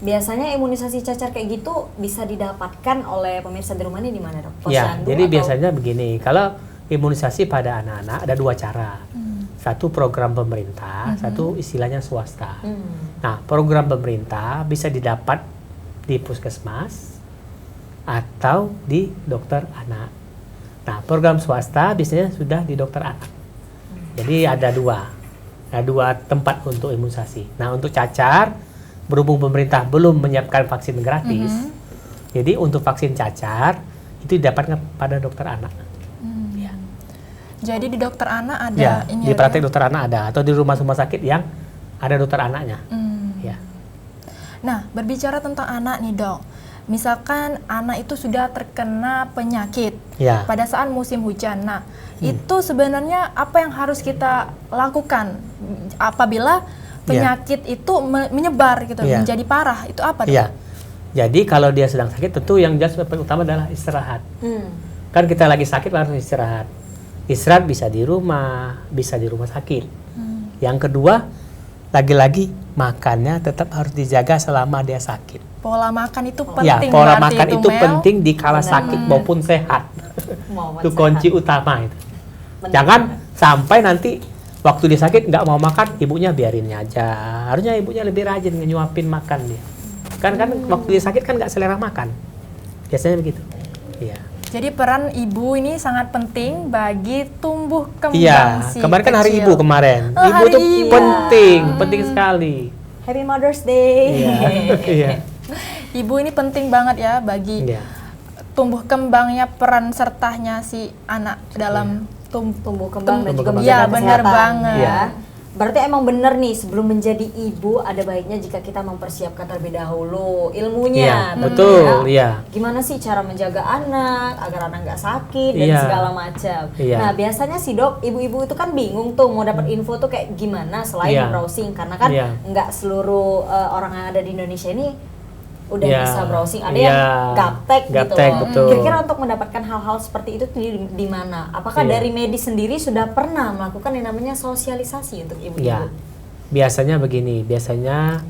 Biasanya imunisasi cacar kayak gitu bisa didapatkan oleh pemirsa di rumah ini di mana, Dok? Ya, Posyandu jadi atau- biasanya begini, kalau imunisasi pada anak-anak ada 2 cara. Satu program pemerintah, satu istilahnya swasta. Nah, program pemerintah bisa didapat di puskesmas atau di dokter anak. Nah, program swasta biasanya sudah di dokter anak. Jadi ada dua tempat untuk imunisasi. Nah, untuk cacar, berhubung pemerintah belum menyiapkan vaksin gratis, jadi untuk vaksin cacar itu didapatkan pada dokter anak. Ya. Jadi di dokter anak ada Ya, ini di ya, praktek Dok? dokter anak ada, atau di rumah sakit yang ada dokter anaknya. Ya. Nah, berbicara tentang anak nih Dok, misalkan anak itu sudah terkena penyakit Ya. pada saat musim hujan. Nah, itu sebenarnya apa yang harus kita lakukan apabila penyakit itu menyebar gitu, Ya. menjadi parah? Itu apa Dok? Iya. Jadi kalau dia sedang sakit, tentu yang jelas paling utama adalah istirahat. Kan kita lagi sakit harus istirahat. Istirahat bisa di rumah sakit. Yang kedua, lagi-lagi makannya tetap harus dijaga selama dia sakit. Pola makan itu Ya, penting. pola berarti makan itu Mel. penting di kala sakit maupun sehat. Itu kunci utama itu. Jangan sampai nanti waktu dia sakit nggak mau makan, ibunya biarin aja. Harusnya ibunya lebih rajin nyuapin makan dia. Kan waktu dia sakit kan nggak selera makan. Biasanya begitu. Iya. Jadi peran ibu ini sangat penting bagi tumbuh kembang Iya. si Kemarin kan hari kecil. ibu kemarin. Oh, Ibu hari tuh ibu. penting sekali. Happy Mother's Day. Iya. Iya. Ibu ini penting banget ya bagi Iya. tumbuh kembangnya, peran sertanya si anak dalam Tumbuh kembang dan juga Tumbuh menjaga Iya, benar kesehatan. banget. Iya. Berarti emang bener nih, sebelum menjadi ibu ada baiknya jika kita mempersiapkan terlebih dahulu ilmunya. Iya, betul, iya. Gimana sih cara menjaga anak agar anak nggak sakit dan Iya. segala macam. Iya. Nah biasanya sih dok, ibu-ibu itu kan bingung tuh mau dapat info tuh kayak gimana selain Iya. browsing, karena kan Iya. nggak seluruh orang yang ada di Indonesia ini udah Iya. bisa browsing, ada Iya. yang gaptek gitu Gaptek, loh. betul. Kira-kira untuk mendapatkan hal-hal seperti itu di mana? Apakah Iya. dari medis sendiri sudah pernah melakukan yang namanya sosialisasi untuk ibu-ibu? Ya, biasanya begini, biasanya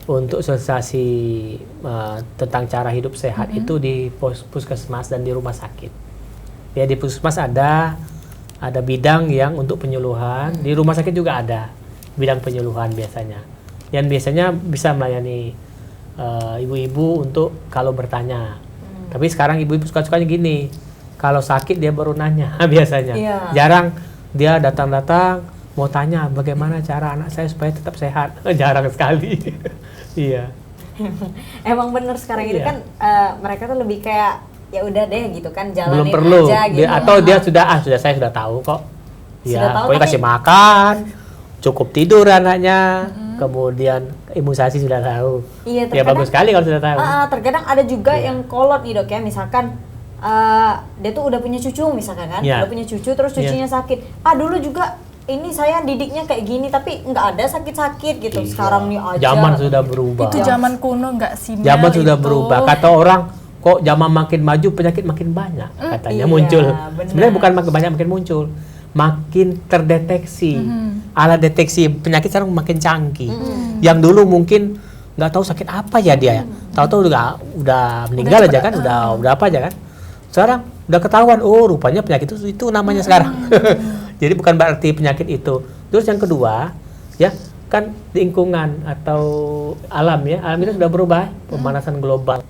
untuk sosialisasi tentang cara hidup sehat itu di puskesmas dan di rumah sakit. Ya di puskesmas ada bidang yang untuk penyuluhan, di rumah sakit juga ada bidang penyuluhan biasanya. Yang biasanya bisa melayani ibu-ibu untuk kalau bertanya. Tapi sekarang ibu-ibu suka-sukanya gini, kalau sakit dia baru nanya biasanya. Iya. Jarang dia datang-datang mau tanya bagaimana cara anak saya supaya tetap sehat. Jarang sekali. Iya. Emang bener sekarang ini Iya. kan mereka tuh lebih kayak ya udah deh gitu kan, jalanin Belum perlu. aja gitu. Atau dia saya sudah tahu kok. Sudah Ya, tahu, pokoknya tapi- kasih makan, cukup tidur anaknya, kemudian imunisasi sudah tahu. Iya, Ya bagus sekali kalau sudah tahu. terkadang ada juga Iya. yang kolot nih dok ya, misalkan dia tuh udah punya cucu misalkan kan, Iya. udah punya cucu terus cucunya sakit. Dulu juga ini saya didiknya kayak gini tapi nggak ada sakit-sakit gitu. Iya. Sekarang nih aja. Zaman sudah berubah. Itu zaman kuno nggak sih Mel? Zaman sudah itu? berubah. Kata orang, kok zaman makin maju penyakit makin banyak katanya iya, muncul. benar. Sebenarnya bukan makin banyak makin muncul, makin terdeteksi. Alat deteksi penyakit sekarang makin canggih. Yang dulu mungkin nggak tahu sakit apa ya dia, tahu-tahu udah meninggal aja kan, udah apa aja kan. Sekarang udah ketahuan, oh rupanya penyakit itu namanya sekarang. Jadi bukan berarti penyakit itu. Terus yang kedua, ya kan lingkungan atau alam ya, alam itu sudah berubah, pemanasan global.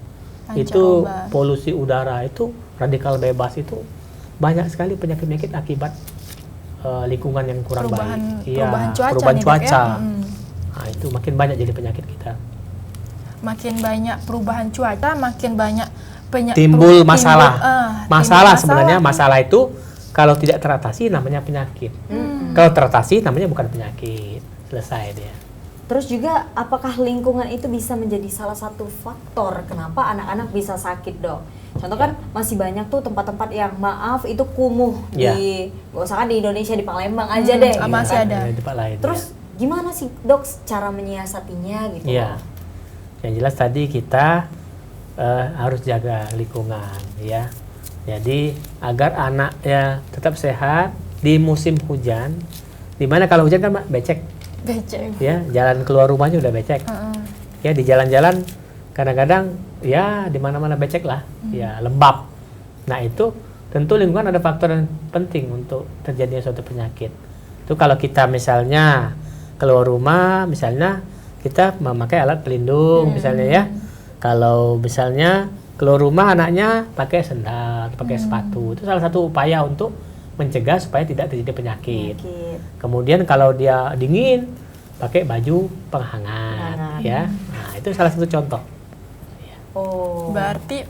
Itu Pancaroba. polusi udara itu radikal bebas itu banyak sekali penyakit-penyakit akibat lingkungan yang kurang Perubahan- baik. Iya, perubahan cuaca perubahan nih, Dok, ya? cuaca. Nah, itu makin banyak jadi penyakit kita. Makin banyak perubahan cuaca, makin banyak Timbul masalah. Masalah timbul sebenarnya masalah itu kalau tidak teratasi namanya penyakit. Kalau teratasi namanya bukan penyakit. Selesai dia. Terus juga apakah lingkungan itu bisa menjadi salah satu faktor kenapa anak-anak bisa sakit dok? Contoh kan masih banyak tuh tempat-tempat yang maaf itu kumuh Ya. gak usah kan di Indonesia, di Palembang aja deh. gitu masih kan. ada. Di tempat lain. Terus gimana sih dok cara menyiasatinya gitu? Iya. Yang jelas tadi kita harus jaga lingkungan ya. Jadi agar anak ya tetap sehat di musim hujan. Dimana kalau hujan kan Mbak, becek Becek. ya, jalan keluar rumahnya udah becek. Ya di jalan-jalan kadang-kadang ya di mana-mana becek lah, ya lembab. Nah itu tentu lingkungan ada faktor yang penting untuk terjadinya suatu penyakit. Itu kalau kita misalnya keluar rumah, misalnya kita memakai alat pelindung, misalnya ya. Kalau misalnya keluar rumah anaknya pakai sendal, pakai sepatu, itu salah satu upaya untuk mencegah supaya tidak terjadi penyakit. Kemudian kalau dia dingin, pakai baju penghangat, ya. Nah itu salah satu contoh. Oh. Berarti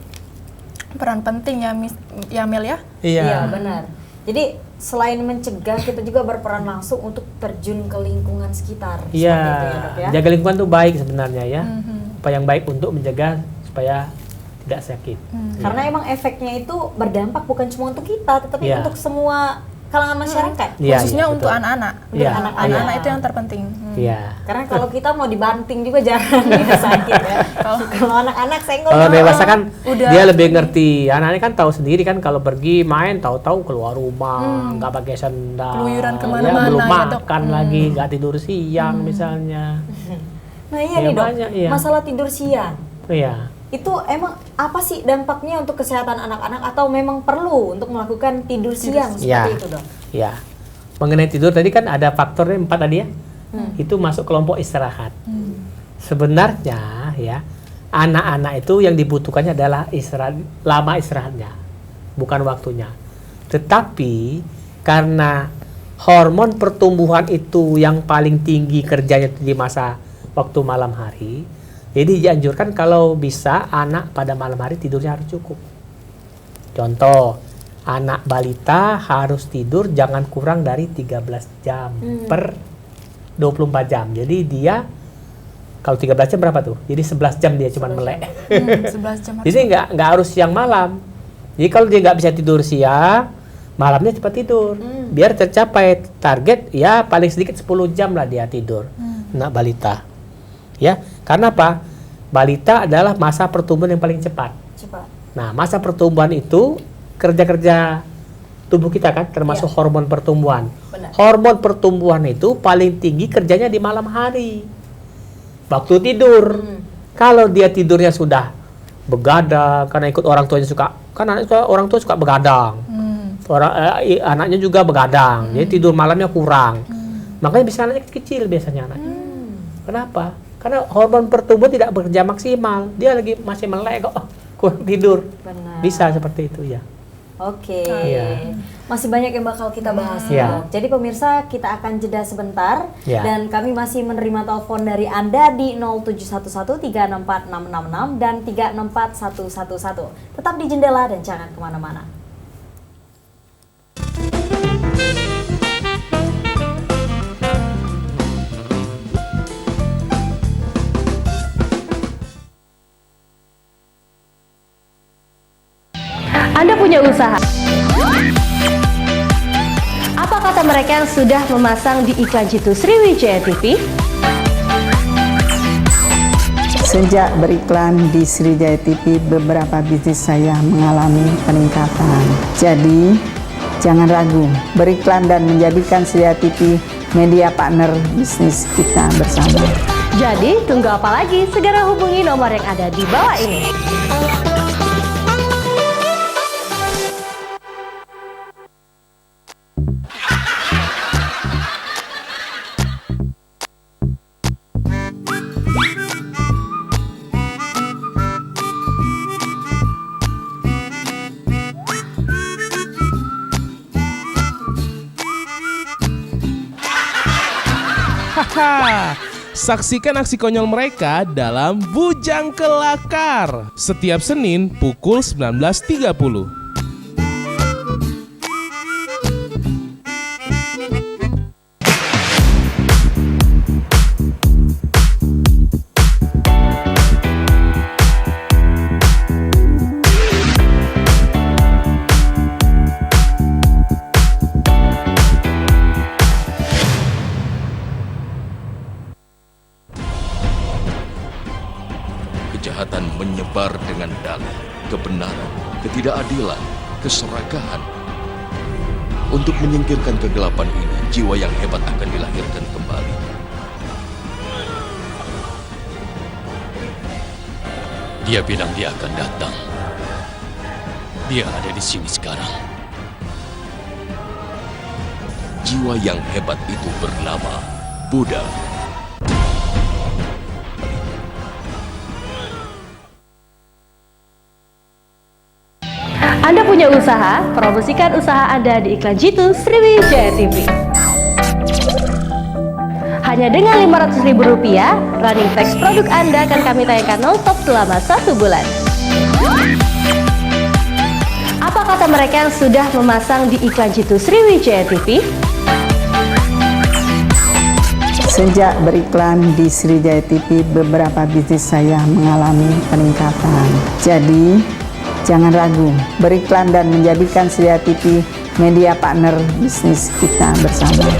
peran penting ya Mel ya? Iya benar. Jadi selain mencegah kita juga berperan langsung untuk terjun ke lingkungan sekitar. Iya, Seperti itu ya, Dok, ya? jaga lingkungan itu baik sebenarnya ya. Apa yang baik untuk mencegah supaya tidak sakit. Karena emang efeknya itu berdampak bukan cuma untuk kita, tetapi Iya. untuk semua kalangan masyarakat. Iya, Khususnya iya, untuk betul. anak-anak. Iya, Anak-anak iya. itu yang terpenting. Iya. Karena kalau kita mau dibanting juga jarang kita sakit ya. Kalau anak-anak senggol. Kalau dewasa kan Udah. dia lebih ngerti. Anak-anak kan tahu sendiri kan kalau pergi main tahu-tahu keluar rumah, nggak pakai sandal. Keluyuran ya, kemana-mana, belum ya, Dok. makan lagi, nggak tidur siang misalnya. Nah iya Ya, nih dok, banyak, iya. masalah tidur siang. Iya. Itu emang apa sih dampaknya untuk kesehatan anak-anak atau memang perlu untuk melakukan tidur siang seperti Iya. itu dok? Ya. Mengenai tidur tadi kan ada faktornya 4 tadi ya. Itu masuk kelompok istirahat. Sebenarnya ya, anak-anak itu yang dibutuhkannya adalah istirahat, lama istirahatnya, bukan waktunya. Tetapi karena hormon pertumbuhan itu yang paling tinggi kerjanya di masa waktu malam hari, jadi dianjurkan kalau bisa anak pada malam hari tidurnya harus cukup. Contoh, anak balita harus tidur jangan kurang dari 13 jam per 24 jam. Jadi dia kalau 13 jam berapa tuh? Jadi 11 jam dia cuma melek. 11 jam. Jadi nggak harus siang malam. Jadi kalau dia nggak bisa tidur siang, malamnya cepat tidur. Biar tercapai target ya paling sedikit 10 jam lah dia tidur. Anak balita. Ya, karena apa? Balita adalah masa pertumbuhan yang paling cepat. Nah, masa pertumbuhan itu kerja-kerja tubuh kita kan termasuk hormon pertumbuhan. Hormon pertumbuhan itu paling tinggi kerjanya di malam hari. Waktu tidur. Kalau dia tidurnya sudah begadang karena ikut orang tuanya orang tua suka begadang. Anaknya juga begadang. Jadi tidur malamnya kurang. Makanya bisa anaknya kecil biasanya anaknya. Kenapa? Karena hormon pertumbuhan tidak bekerja maksimal. Dia lagi masih melek kok. Kurang tidur. Benar. Bisa seperti itu ya. Oke. Iya. Masih banyak yang bakal kita bahas. Iya. Jadi pemirsa, kita akan jeda sebentar. Iya. Dan kami masih menerima telepon dari Anda di 0711-364-666 dan 364-111. Tetap di Jendela dan jangan kemana-mana. Anda punya usaha. Apa kata mereka yang sudah memasang di iklan Jitu Sriwijaya TV? Sejak beriklan di Sriwijaya TV, beberapa bisnis saya mengalami peningkatan. Jadi, jangan ragu, beriklan dan menjadikan Sriwijaya TV media partner bisnis kita bersama. Jadi, tunggu apa lagi? Segera hubungi nomor yang ada di bawah ini. Saksikan aksi konyol mereka dalam Bujang Kelakar setiap Senin pukul 19.30. Kejahatan menyebar dengan dalih, kebenaran, ketidakadilan, keserakahan. Untuk menyingkirkan kegelapan ini, jiwa yang hebat akan dilahirkan kembali. Dia bilang dia akan datang. Dia ada di sini sekarang. Jiwa yang hebat itu bernama Buddha. Anda punya usaha, promosikan usaha Anda di iklan Jitu Sriwijaya TV. Hanya dengan Rp500.000, running text produk Anda akan kami tayangkan non-stop selama 1 bulan. Apa kata mereka yang sudah memasang di iklan Jitu Sriwijaya TV? Sejak beriklan di Sriwijaya TV, beberapa bisnis saya mengalami peningkatan. Jadi, jangan ragu, beriklan dan menjadikan Sriwijaya TV media partner bisnis kita bersama.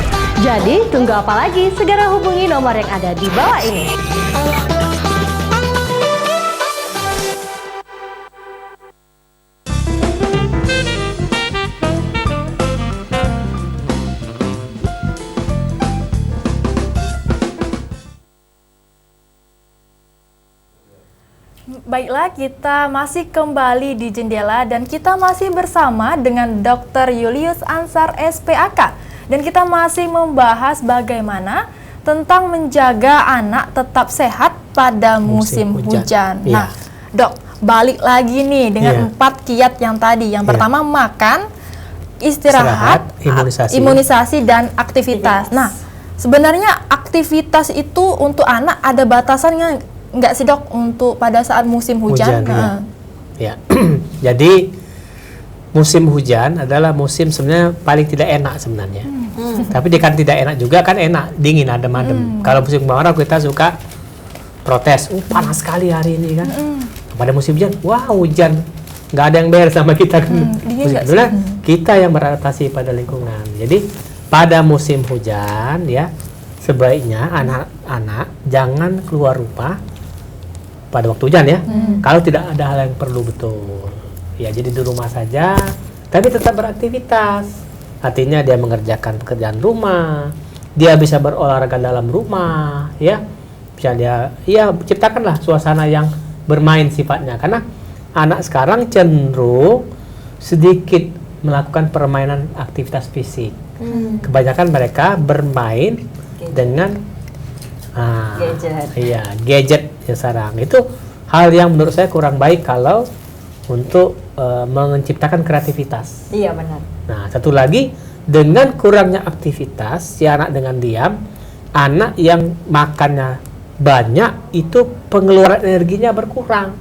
Jadi, tunggu apa lagi? Segera hubungi nomor yang ada di bawah ini. Baiklah, kita masih kembali di Jendela dan kita masih bersama dengan Dr. Julius Ansar SPAK. Dan kita masih membahas bagaimana tentang menjaga anak tetap sehat pada musim hujan. Nah, Dok, balik lagi nih dengan 4 kiat yang tadi. Yang pertama makan, istirahat, imunisasi dan aktivitas. Nah, sebenarnya aktivitas itu untuk anak ada batasannya nggak sih, Dok, untuk pada saat musim hujan? Ya. Jadi musim hujan adalah musim sebenarnya paling tidak enak sebenarnya. Tapi dia kan tidak enak juga, kan enak, dingin, adem-adem. Kalau musim kemarau kita suka protes, panas sekali hari ini kan. Pada musim hujan, wah hujan, nggak ada yang beres sama kita kan. Sebenarnya kita yang beradaptasi pada lingkungan. Jadi pada musim hujan ya sebaiknya anak-anak jangan keluar rumah pada waktu hujan ya. Kalau tidak ada hal yang perlu betul. Ya jadi di rumah saja, tapi tetap beraktivitas. Artinya dia mengerjakan pekerjaan rumah, dia bisa berolahraga dalam rumah, ya. Bisa dia, ya ciptakanlah suasana yang bermain sifatnya. Karena anak sekarang cenderung sedikit melakukan permainan aktivitas fisik. Kebanyakan mereka bermain dengan gadget. Iya, gadget ya sekarang. Itu hal yang menurut saya kurang baik kalau untuk menciptakan kreativitas. Iya benar. Nah, satu lagi, dengan kurangnya aktivitas si anak dengan diam, anak yang makannya banyak itu pengeluaran energinya berkurang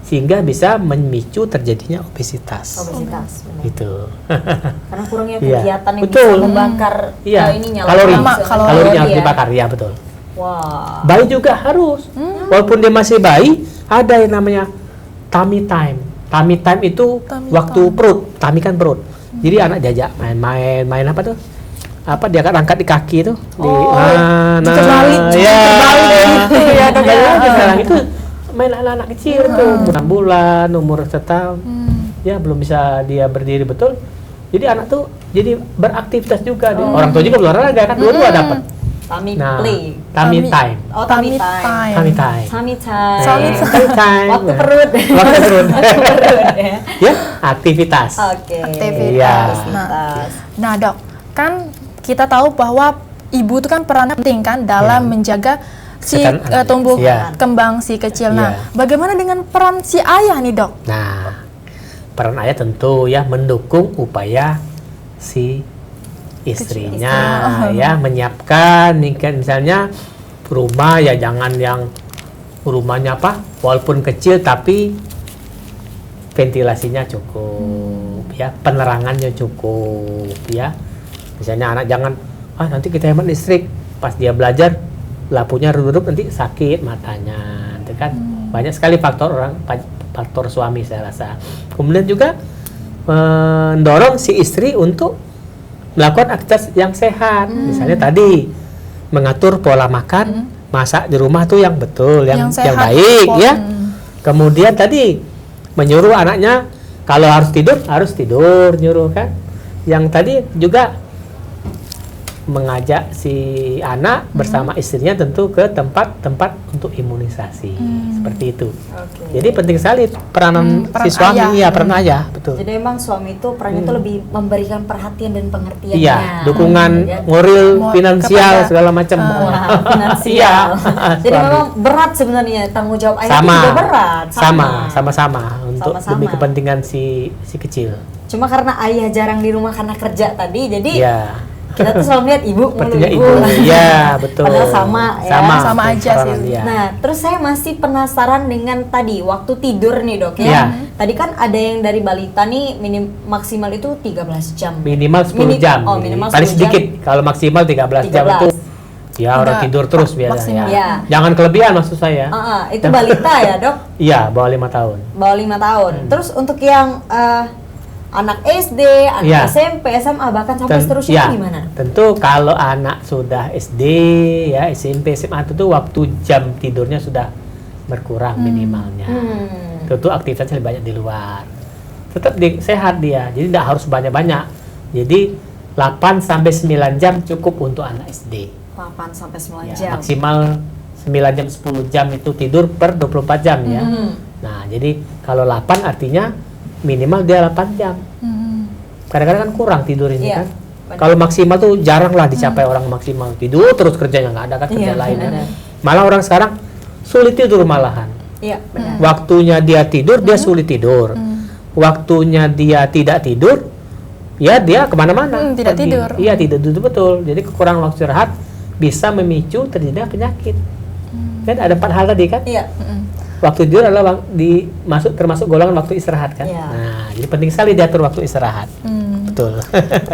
sehingga bisa memicu terjadinya obesitas. Obesitas, benar. Itu. Karena kurangnya kegiatan yang betul. bisa membakar kalorinya harus dibakar, ya betul. Wah. Bayi juga harus, walaupun dia masih bayi, ada yang namanya tummy time. Tummy time itu waktu perut, tummy kan perut. Jadi anak diajak main apa tuh? Apa dia akan angkat di kaki itu? Terbalik gitu ya. Sekarang itu main anak-anak kecil tuh, 6 bulan, umur setahun, ya belum bisa dia berdiri betul. Jadi anak tuh jadi beraktivitas juga. Orang tua juga berolahraga kan, dua-dua dapat. Tummy tummy time. Oh, tummy time. Tummy time. Tummy time. Tummy time. Waktu perut. Waktu perut. Ya. Ya, aktivitas. Oke. Aktivitas. Nah, Dok, kan kita tahu bahwa ibu itu kan perannya penting kan dalam menjaga si tumbuh kembang si kecil. Nah, bagaimana dengan peran si ayah nih, Dok? Nah, peran ayah tentu ya mendukung upaya si istrinya ya menyiapkan misalnya rumah ya jangan yang rumahnya walaupun kecil tapi ventilasinya cukup ya, penerangannya cukup ya. Misalnya anak jangan nanti kita hemat listrik, pas dia belajar lampunya redup nanti sakit matanya, itu kan banyak sekali faktor suami saya rasa. Kemudian juga mendorong si istri untuk melakukan aktivitas yang sehat, misalnya tadi mengatur pola makan, masak di rumah tuh yang betul, yang baik ya. Kemudian tadi menyuruh anaknya kalau harus tidur nyuruh kan. Yang tadi juga mengajak si anak bersama istrinya tentu ke tempat-tempat untuk imunisasi seperti itu. Jadi penting sekali peranan si suami, peran ayah, betul. Jadi memang suami itu perannya itu lebih memberikan perhatian dan pengertiannya. Iya, dukungan moral, finansial segala macam. Finansial. Jadi memang berat sebenarnya tanggung jawab ayah itu juga berat. Sama-sama untuk demi kepentingan si kecil. Cuma karena ayah jarang di rumah karena kerja tadi, jadi kita tuh selalu lihat ibu mulu. Iya, betul. Padahal sama aja sih. Nah, terus saya masih penasaran dengan tadi waktu tidur nih, Dok ya. Tadi kan ada yang dari balita nih maksimal itu 13 jam. Minimal 10 jam. Oh, minimal 10 paling jam. sedikit. Kalau maksimal 13 jam itu ya orang tidur terus biasanya. Ya. Jangan kelebihan maksud saya. Itu balita ya, Dok? Iya, bawah 5 tahun. Bawah 5 tahun. Terus untuk yang anak SD, anak SMP, SMA, bahkan sampai seterusnya gimana? Tentu kalau anak sudah SD, ya SMP, SMA itu waktu jam tidurnya sudah berkurang minimalnya. Tentu aktivitasnya lebih banyak di luar. Tetap sehat dia, jadi tidak harus banyak-banyak. Jadi 8 sampai 9 jam cukup untuk anak SD. 8 sampai 9 jam. Maksimal 9 jam 10 jam itu tidur per 24 jam ya. Nah, jadi kalau 8 artinya minimal dia 8 jam. Kadang-kadang kan kurang tidur ini kan. Kalau maksimal tuh jarang lah dicapai orang maksimal. Tidur terus kerjanya, nggak ada kan kerja lain. Malah orang sekarang sulit tidur malahan. Iya, benar. Waktunya dia tidur, dia sulit tidur. Waktunya dia tidak tidur, ya dia kemana-mana. Tidak tidur. Iya, tidak tidur betul. Jadi kekurangan waktu istirahat bisa memicu terjadinya penyakit. Kan ada 4 hal tadi kan? Iya. waktu tidur adalah termasuk golongan waktu istirahat kan. Iya. Nah, jadi penting sekali diatur waktu istirahat. Betul.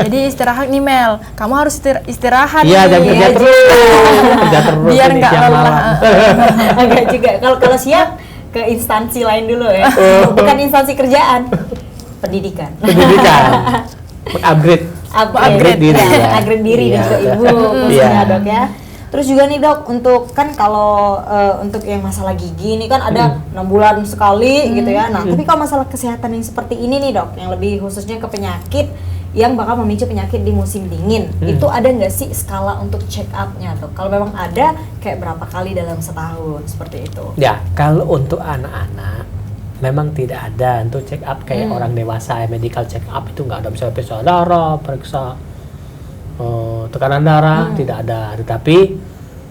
Jadi istirahat nih Mel, kamu harus istirahat Iya, nih. jangan kerja terus. Kerja terus Biar ini nggak siang lelah. malam. Enggak juga. Kalau siang ke instansi lain dulu ya. Bukan instansi kerjaan. Pendidikan. Upgrade diri ya. ya. Upgrade diri dan Iya. juga ibu khususnya Iya. Dok ya. Terus juga nih Dok, untuk kan kalau untuk yang masalah gigi ini kan ada 6 bulan sekali gitu ya. Nah, tapi kalau masalah kesehatan yang seperti ini nih Dok, yang lebih khususnya ke penyakit yang bakal memicu penyakit di musim dingin, itu ada nggak sih skala untuk check up-nya Dok? Kalau memang ada, kayak berapa kali dalam setahun seperti itu? Ya, kalau untuk anak-anak memang tidak ada untuk check up kayak orang dewasa ya, medical check up itu nggak ada, misalnya periksa darah, periksa tekanan darah, tidak ada. Tetapi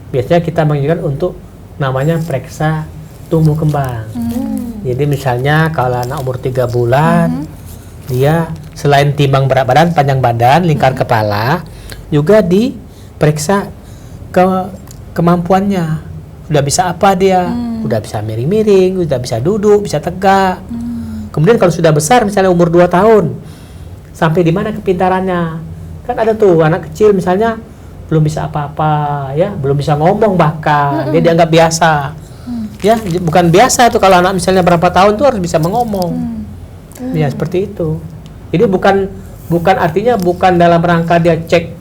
biasanya kita mengajukan untuk namanya periksa tumbuh kembang. Jadi misalnya kalau anak umur 3 bulan, dia selain timbang berat badan, panjang badan, lingkar kepala, juga diperiksa kemampuannya. Udah bisa apa dia? Udah bisa miring-miring, udah bisa duduk, bisa tegak. Kemudian kalau sudah besar, misalnya umur 2 tahun, sampai di mana kepintarannya? Kan ada tuh anak kecil misalnya belum bisa apa-apa, ya, belum bisa ngomong bahkan, dia dianggap biasa. Ya, bukan biasa itu kalau anak misalnya berapa tahun tuh harus bisa mengomong. Ya, seperti itu. Jadi bukan artinya bukan dalam rangka dia cek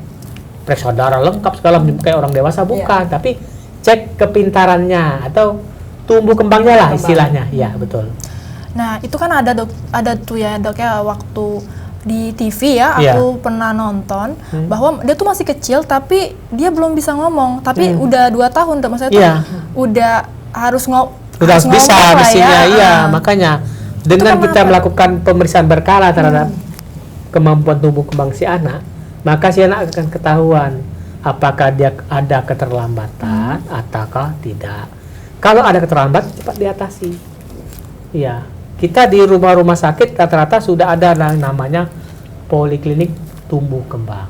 periksa darah lengkap segala kayak orang dewasa, bukan, tapi cek kepintarannya atau tumbuh kembangnya lah istilahnya. Ya, betul. Nah, itu kan ada tuh ya Dok ya, waktu di TV ya, aku pernah nonton bahwa dia tuh masih kecil tapi dia belum bisa ngomong, tapi udah 2 tahun Dok, maksudnya tuh udah harus udah bisa mestinya, iya. Makanya dengan kita kenapa? melakukan pemeriksaan berkala terhadap kemampuan tumbuh kembang si anak, maka si anak akan ketahuan apakah dia ada keterlambatan ataukah tidak. Kalau ada keterlambatan, cepat diatasi. Iya. Kita di rumah-rumah sakit rata-rata sudah ada namanya poliklinik tumbuh kembang.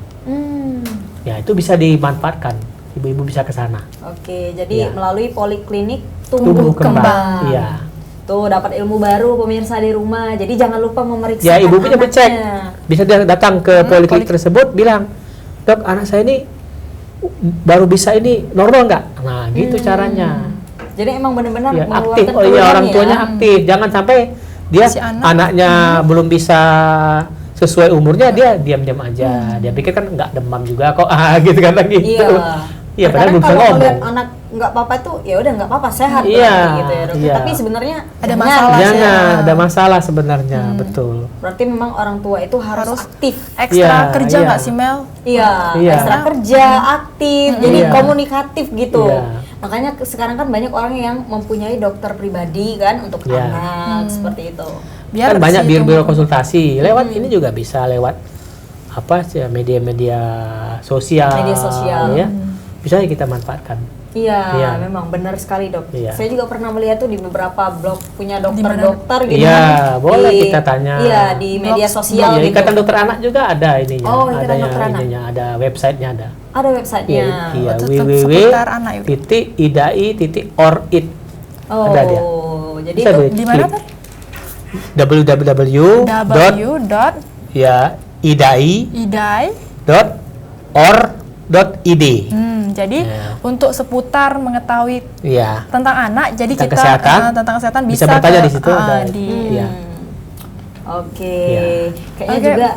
Ya, itu bisa dimanfaatkan. Ibu-ibu bisa ke sana. Oke, jadi Ya. melalui poliklinik tumbuh kembang. Iya. Tuh, dapat ilmu baru pemirsa di rumah. Jadi jangan lupa memeriksa Ya, ibu punya anaknya. cek. Bisa dia datang ke poliklinik tersebut, bilang, "Dok, anak saya ini baru bisa ini normal nggak?" Nah, gitu caranya. Jadi emang benar-benar Ya, mengeluarkan aktif. Oh iya, peluang orang ya. tuanya aktif. Jangan sampai dia Si anak. anaknya belum bisa sesuai umurnya, dia diam-diam aja. Dia pikir kan nggak demam juga kok. Gitu kan lagi. Iya. Iya, padahal belum bisa kalau ngomong. ngeliat anak nggak apa-apa tuh, ya udah nggak apa-apa, sehat Iya, berarti gitu ya Dok. iya. Tapi sebenarnya Ada masalah. Jangan ada masalah sebenarnya, betul. Berarti memang orang tua itu harus aktif. Ekstra Iya, kerja iya. nggak sih Mel? Iya, Iya. ekstra kerja, aktif, jadi Iya. komunikatif gitu. Iya. Makanya sekarang kan banyak orang yang mempunyai dokter pribadi kan untuk Iya. anak seperti itu. Biar Kan banyak si biro-biro tumbuh- konsultasi. Lewat ini juga bisa lewat apa sih, media-media sosial. Media sosial. Ya. Bisa kita manfaatkan. Iya, Iya. memang benar sekali Dok. Iya. Saya juga pernah melihat tuh di beberapa blog punya Di mana? dokter-dokter gitu. Iya, kan. boleh Di- kita tanya. Iya, di media sosial Ya, gitu. Ikatan Dokter Anak juga ada ininya. Oh, Ikatan Adanya Dokter Anak. ininya, ada websitenya ada. Ada websitenya. Iya, tetap seputar anak itu. www.idai.org. Oh, Ada dia. jadi Bisa itu deh. Di mana Klik. tuh? www. idai.org.id. Jadi Ya. untuk seputar mengetahui Iya. tentang anak, jadi Tentang kita kesehatan. tentang kesehatan Bisa bisa bertanya ke- di situ ada. Iya. Oke. Iya. Kayaknya Oke, juga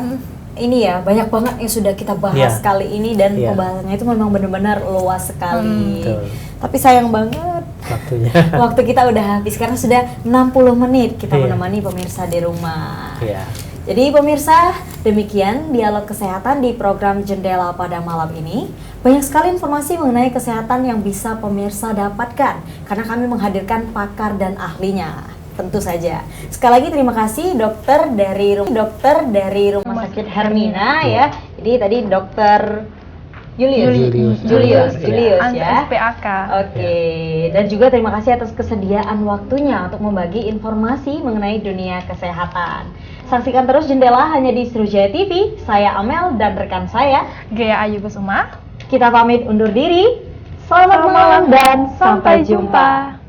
ini ya, banyak banget yang sudah kita bahas Iya. kali ini dan Iya. pembahasannya itu memang benar-benar luas sekali. Betul. Tapi sayang banget Waktunya. waktu kita udah habis karena sudah 60 menit kita Iya. menemani pemirsa di rumah. Iya. Jadi pemirsa, demikian dialog kesehatan di program Jendela pada malam ini. Banyak sekali informasi mengenai kesehatan yang bisa pemirsa dapatkan karena kami menghadirkan pakar dan ahlinya. Tentu saja. Sekali lagi terima kasih dokter dari Rumah Sakit Hermina ya. Jadi tadi Dokter Julius ya. PAK. Oke, dan juga terima kasih atas kesediaan waktunya untuk membagi informasi mengenai dunia kesehatan. Saksikan terus Jendela hanya di Sriwijaya TV. Saya Amel dan rekan saya. Gaya Ayu Kusuma. Kita pamit undur diri. Selamat malam dan sampai jumpa.